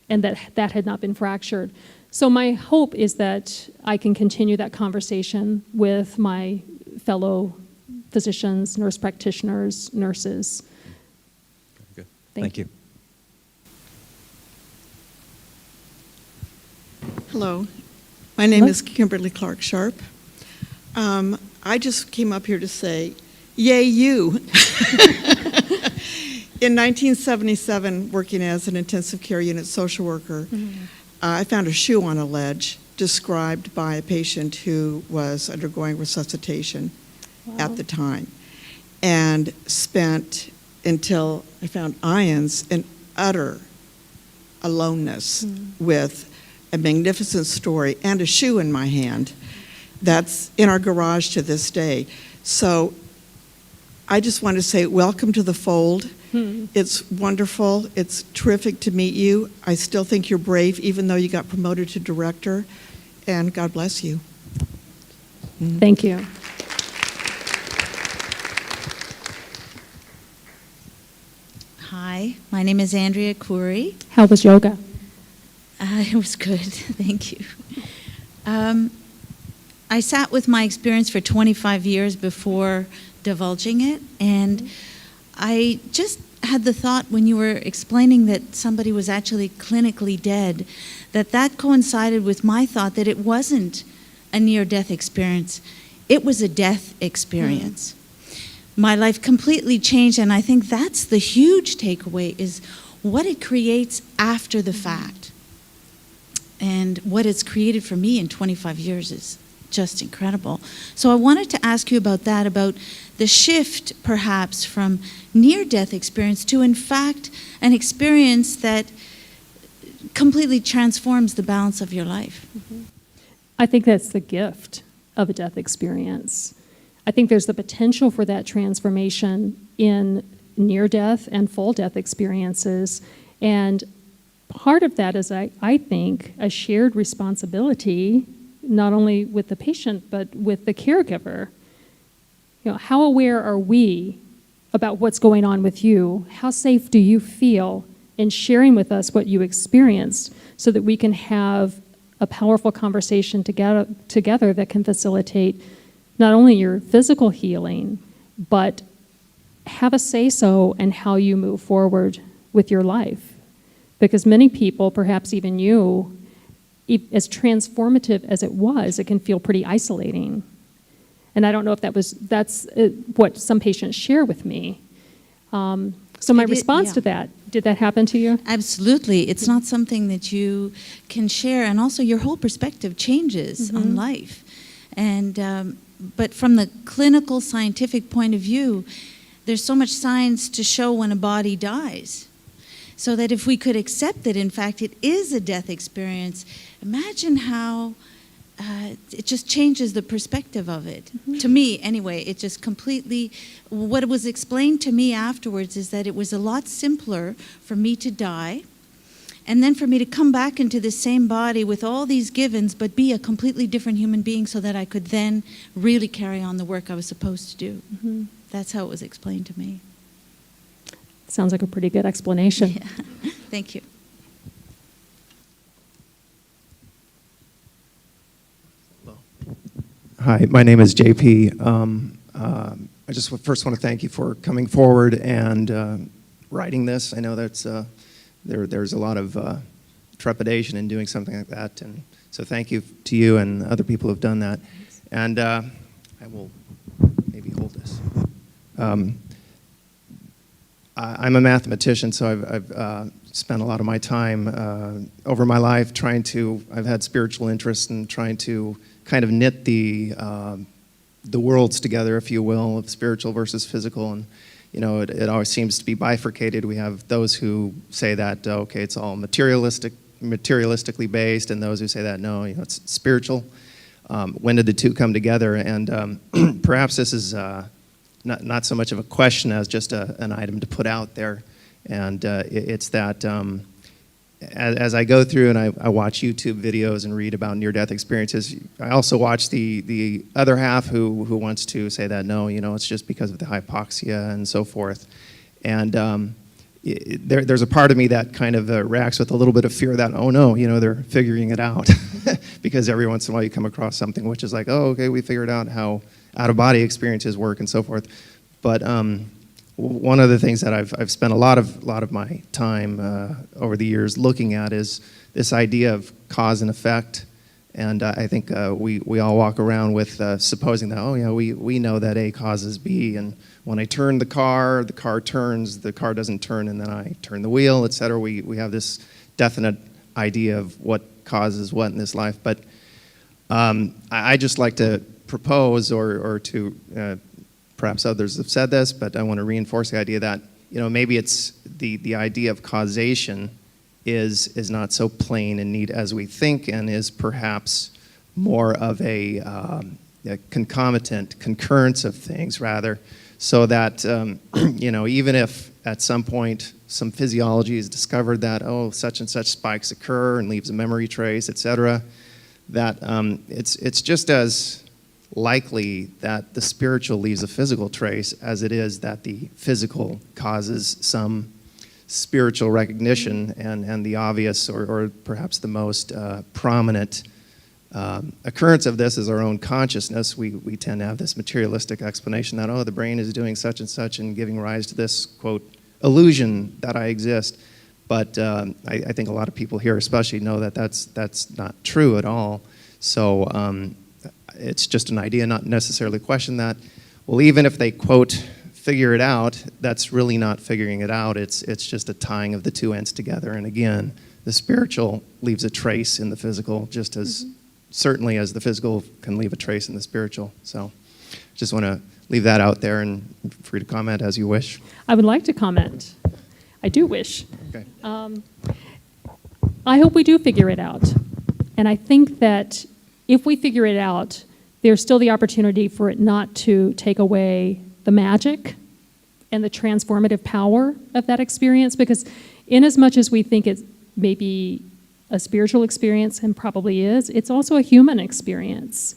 and that had not been fractured. So my hope is that I can continue that conversation with my fellow physicians, nurse practitioners, nurses. Good. Thank you. Hello, my name is Kimberly Clark Sharp. I just came up here to say, yay you. In 1977, working as an intensive care unit social worker, I found a shoe on a ledge described by a patient who was undergoing resuscitation at the time, and spent until I found ions in utter aloneness with a magnificent story and a shoe in my hand that's in our garage to this day. So I just want to say welcome to the fold. It's wonderful. It's terrific to meet you. I still think you're brave, even though you got promoted to director, and God bless you. Thank you. Hi, my name is Andrea Khoury. How was yoga? It was good, thank you. I sat with my experience for 25 years before divulging it, and I just had the thought when you were explaining that somebody was actually clinically dead, that coincided with my thought that it wasn't a near-death experience, it was a death experience. My life completely changed, and I think that's the huge takeaway, is what it creates after the fact. And what it's created for me in 25 years is just incredible. So I wanted to ask you about that, about the shift perhaps from near-death experience to, in fact, an experience that completely transforms the balance of your life. I think that's the gift of a death experience. I think there's the potential for that transformation in near-death and full-death experiences. And part of that is, I think, a shared responsibility, not only with the patient, but with the caregiver. How aware are we about what's going on with you? How safe do you feel in sharing with us what you experienced so that we can have a powerful conversation together that can facilitate not only your physical healing, but have a say-so in how you move forward with your life. Because many people, perhaps even you, as transformative as it was, it can feel pretty isolating. And I don't know if that's what some patients share with me. So my response to that, did that happen to you? Absolutely. It's not something that you can share, and also your whole perspective changes on life. And but from the clinical scientific point of view, there's so much science to show when a body dies. So that if we could accept that, in fact, it is a death experience, imagine how it just changes the perspective of it. To me, anyway, it just completely, what was explained to me afterwards is that it was a lot simpler for me to die, and then for me to come back into the same body with all these givens, but be a completely different human being so that I could then really carry on the work I was supposed to do. That's how it was explained to me. Sounds like a pretty good explanation. Yeah. Thank you. Hi, my name is JP. I just first want to thank you for coming forward and writing this. I know that's there's a lot of trepidation in doing something like that, and so thank you to you and other people who have done that. And I will maybe hold this. I'm a mathematician, so I've spent a lot of my time over my life I've had spiritual interests in trying to kind of knit the worlds together, if you will, of spiritual versus physical. And it always seems to be bifurcated. We have those who say that, okay, it's all materialistically based, and those who say that, no, it's spiritual. when did the two come together? And perhaps this is not so much of a question as just an item to put out there. And it's that as I go through and I watch YouTube videos and read about near-death experiences, I also watch the other half who wants to say that, no, it's just because of the hypoxia and so forth. And there's a part of me that kind of reacts with a little bit of fear that, oh no, they're figuring it out. Because every once in a while you come across something which is like, oh, okay, we figured out how out-of-body experiences work and so forth. But one of the things that I've spent a lot of my time over the years looking at is this idea of cause and effect. And I think we all walk around with supposing that, oh yeah, we know that A causes B, and when I turn the car turns, the car doesn't turn, and then I turn the wheel, etc. We have this definite idea of what causes what in this life. But I just like to propose, or to perhaps others have said this, but I want to reinforce the idea that maybe it's the idea of causation is not so plain and neat as we think, and is perhaps more of a concomitant concurrence of things, rather, so that even if at some point some physiology is discovered that, oh, such and such spikes occur and leaves a memory trace, etc., that it's just as likely that the spiritual leaves a physical trace as it is that the physical causes some spiritual recognition. And the obvious, or perhaps the most prominent occurrence of this is our own consciousness. We tend to have this materialistic explanation that, oh, the brain is doing such and such and giving rise to this, quote, illusion that I exist. But I think a lot of people here especially know that that's not true at all. So it's just an idea, not necessarily a question that, well, even if they, quote, figure it out, that's really not figuring it out. It's just a tying of the two ends together. And again, the spiritual leaves a trace in the physical, just as certainly as the physical can leave a trace in the spiritual. So just want to leave that out there, and free to comment as you wish. I would like to comment. I do wish. Okay. I hope we do figure it out. And I think that if we figure it out, there's still the opportunity for it not to take away the magic and the transformative power of that experience, because in as much as we think it may be a spiritual experience, and probably is, it's also a human experience.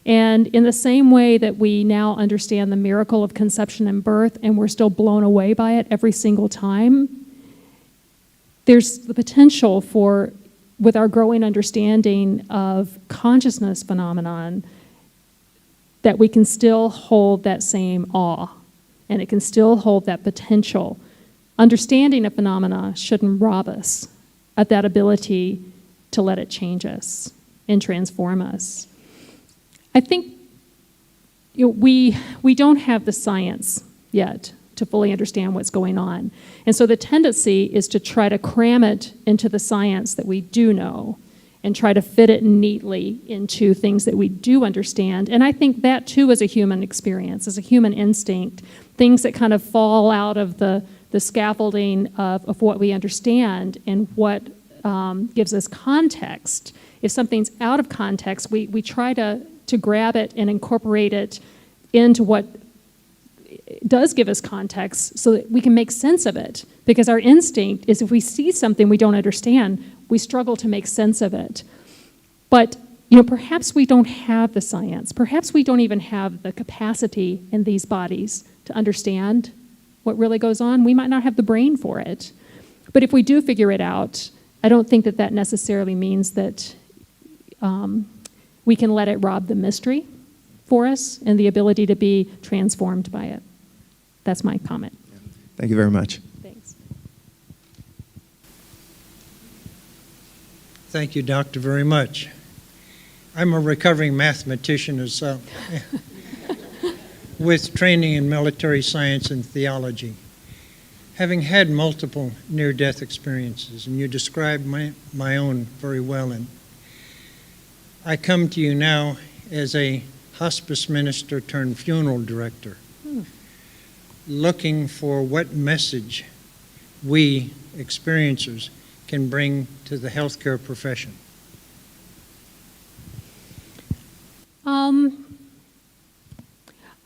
And in the same way that we now understand the miracle of conception and birth, and we're still blown away by it every single time, there's the potential for, with our growing understanding of consciousness phenomenon, that we can still hold that same awe, and it can still hold that potential. Understanding a phenomena shouldn't rob us of that ability to let it change us and transform us. I think we don't have the science yet to fully understand what's going on. And so the tendency is to try to cram it into the science that we do know and try to fit it neatly into things that we do understand. And I think that too is a human experience, is a human instinct, things that kind of fall out of the scaffolding of what we understand and what gives us context. If something's out of context, we try to grab it and incorporate it into what does give us context so that we can make sense of it. Because our instinct is, if we see something we don't understand, we struggle to make sense of it. But perhaps we don't have the science. Perhaps we don't even have the capacity in these bodies to understand what really goes on. We might not have the brain for it. But if we do figure it out, I don't think that necessarily means that we can let it rob the mystery for us and the ability to be transformed by it. That's my comment. Thank you very much. Thanks. Thank you, Doctor, very much. I'm a recovering mathematician as with training in military science and theology. Having had multiple near-death experiences, and you described my own very well, and I come to you now as a hospice minister turned funeral director, looking for what message we experiencers can bring to the healthcare profession.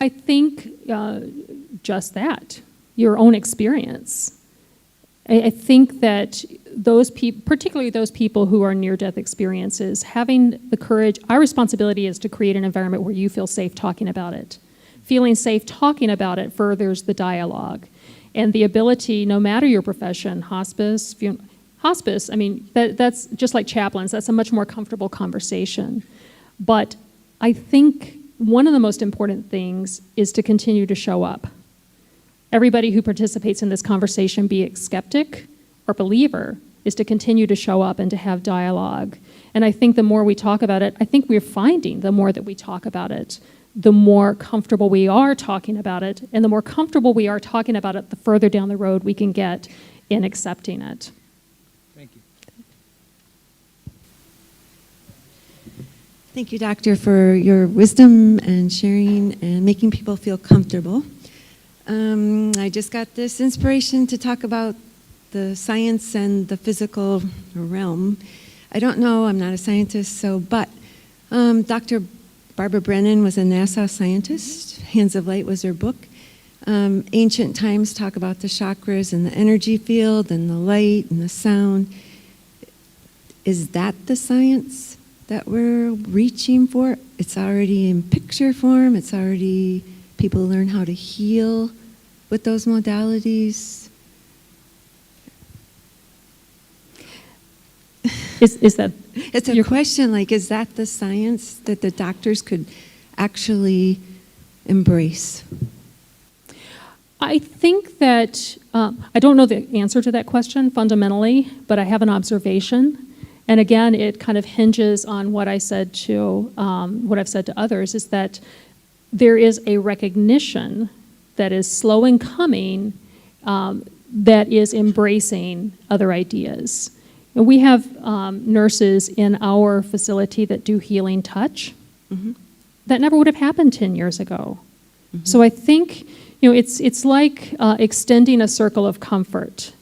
I think just that, your own experience. I think that those people, particularly those people who are near-death experiences, having the courage, our responsibility is to create an environment where you feel safe talking about it. Feeling safe talking about it furthers the dialogue. And the ability, no matter your profession, hospice, I mean, that's just like chaplains, that's a much more comfortable conversation. But I think one of the most important things is to continue to show up. Everybody who participates in this conversation, be it skeptic or believer, is to continue to show up and to have dialogue. And I think the more we talk about it, I think we're finding the more that we talk about it, the more comfortable we are talking about it, and the more comfortable we are talking about it, the further down the road we can get in accepting it. Thank you. Thank you, Doctor, for your wisdom and sharing and making people feel comfortable. I just got this inspiration to talk about the science and the physical realm. I don't know, I'm not a scientist, but Dr. Barbara Brennan was a NASA scientist. Hands of Light was her book. Ancient times talk about the chakras and the energy field and the light and the sound. Is that the science that we're reaching for? It's already in picture form. It's already, people learn how to heal with those modalities. Is that It's a question, like, is that the science that the doctors could actually embrace? I think that, I don't know the answer to that question fundamentally, but I have an observation. And again, it kind of hinges on what I said to, what I've said to others, is that there is a recognition that is slow in coming that is embracing other ideas. And we have nurses in our facility that do healing touch. Mm-hmm. That never would have happened 10 years ago. Mm-hmm. So I think, it's like extending a circle of comfort.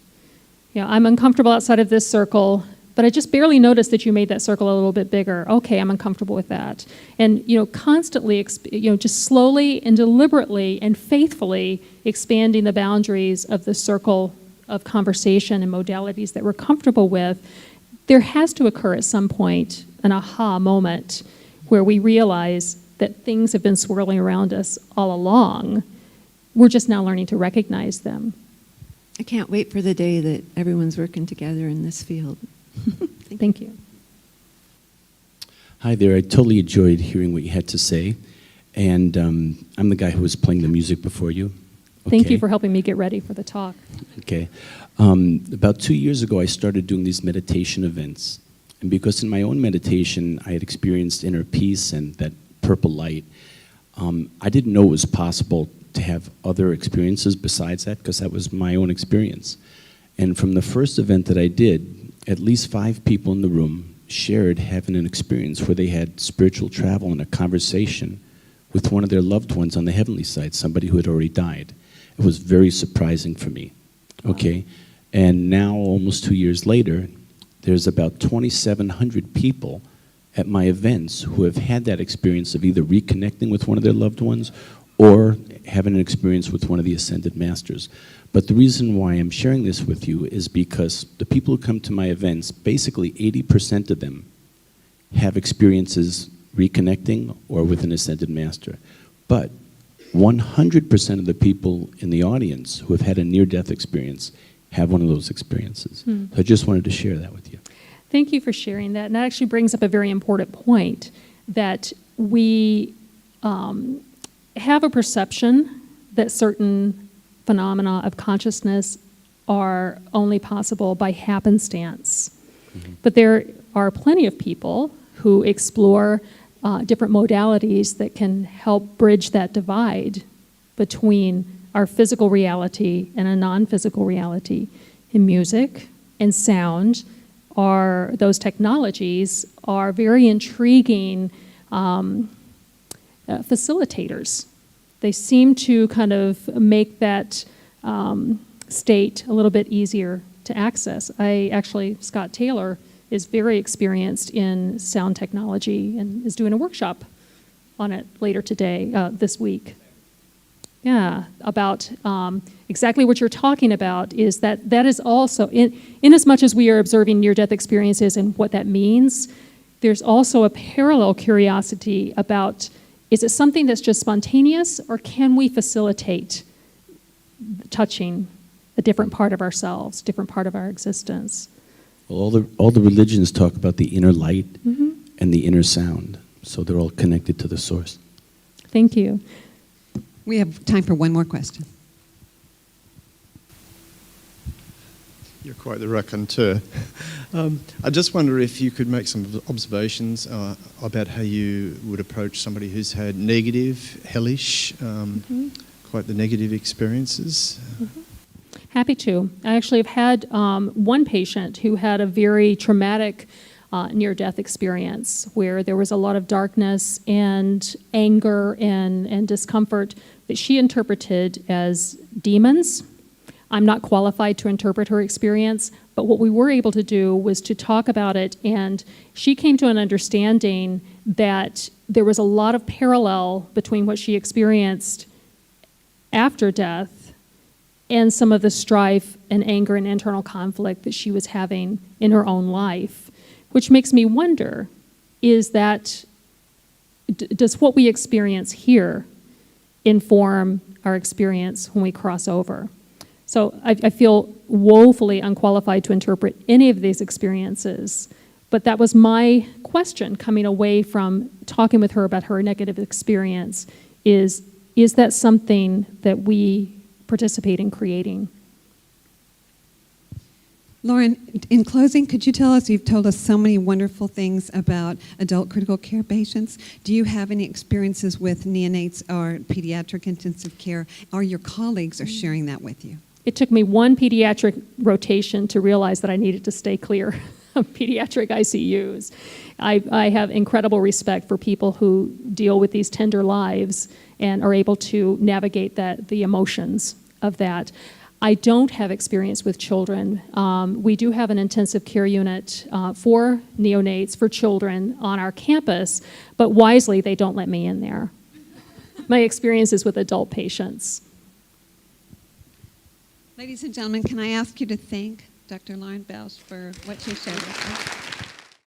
I'm uncomfortable outside of this circle, but I just barely noticed that you made that circle a little bit bigger. Okay, I'm uncomfortable with that. And, constantly, just slowly and deliberately and faithfully expanding the boundaries of the circle of conversation and modalities that we're comfortable with. There has to occur at some point an aha moment where we realize that things have been swirling around us all along. We're just now learning to recognize them. I can't wait for the day that everyone's working together in this field. Thank you. Hi there. I totally enjoyed hearing what you had to say. And I'm the guy who was playing the music before you. Thank Okay. you for helping me get ready for the talk. Okay. About 2 years ago, I started doing these meditation events. And because in my own meditation, I had experienced inner peace and that purple light, I didn't know it was possible to have other experiences besides that, because that was my own experience. And from the first event that I did, at least 5 people in the room shared having an experience where they had spiritual travel and a conversation with one of their loved ones on the heavenly side, somebody who had already died. It was very surprising for me. Okay, and now almost 2 years later, there's about 2,700 people at my events who have had that experience of either reconnecting with one of their loved ones or having an experience with one of the ascended masters. But the reason why I'm sharing this with you is because the people who come to my events, basically 80% of them have experiences reconnecting or with an ascended master. But 100% of the people in the audience who have had a near-death experience have one of those experiences. So I just wanted to share that with you. Thank you for sharing that. And that actually brings up a very important point, that we have a perception that certain phenomena of consciousness are only possible by happenstance. Mm-hmm. But there are plenty of people who explore different modalities that can help bridge that divide between our physical reality and a non-physical reality. In music and sound, those technologies are very intriguing facilitators. They seem to kind of make that state a little bit easier to access. Scott Taylor is very experienced in sound technology and is doing a workshop on it later today, this week. Yeah, about exactly what you're talking about is that is also, in as much as we are observing near-death experiences and what that means, there's also a parallel curiosity about, is it something that's just spontaneous, or can we facilitate touching a different part of ourselves, different part of our existence? Well, all the religions talk about the inner light and the inner sound, so they're all connected to the source. Thank you. We have time for one more question. You're quite the raconteur. I just wonder if you could make some observations about how you would approach somebody who's had negative, hellish, quite the negative experiences. Happy to. I actually have had one patient who had a very traumatic near-death experience where there was a lot of darkness and anger and discomfort that she interpreted as demons. I'm not qualified to interpret her experience, but what we were able to do was to talk about it, and she came to an understanding that there was a lot of parallel between what she experienced after death and some of the strife and anger and internal conflict that she was having in her own life, which makes me wonder, does what we experience here inform our experience when we cross over? So I feel woefully unqualified to interpret any of these experiences, but that was my question coming away from talking with her about her negative experience, is that something that we participate in creating? Laurin, in closing, could you tell us, you've told us so many wonderful things about adult critical care patients. Do you have any experiences with neonates or pediatric intensive care, or your colleagues are sharing that with you? It took me one pediatric rotation to realize that I needed to stay clear of pediatric ICUs. I have incredible respect for people who deal with these tender lives and are able to navigate the emotions of that. I don't have experience with children. We do have an intensive care unit for neonates, for children on our campus, but wisely they don't let me in there. My experience is with adult patients. Ladies and gentlemen, can I ask you to thank Dr. Laurin Bellg for what she shared with us?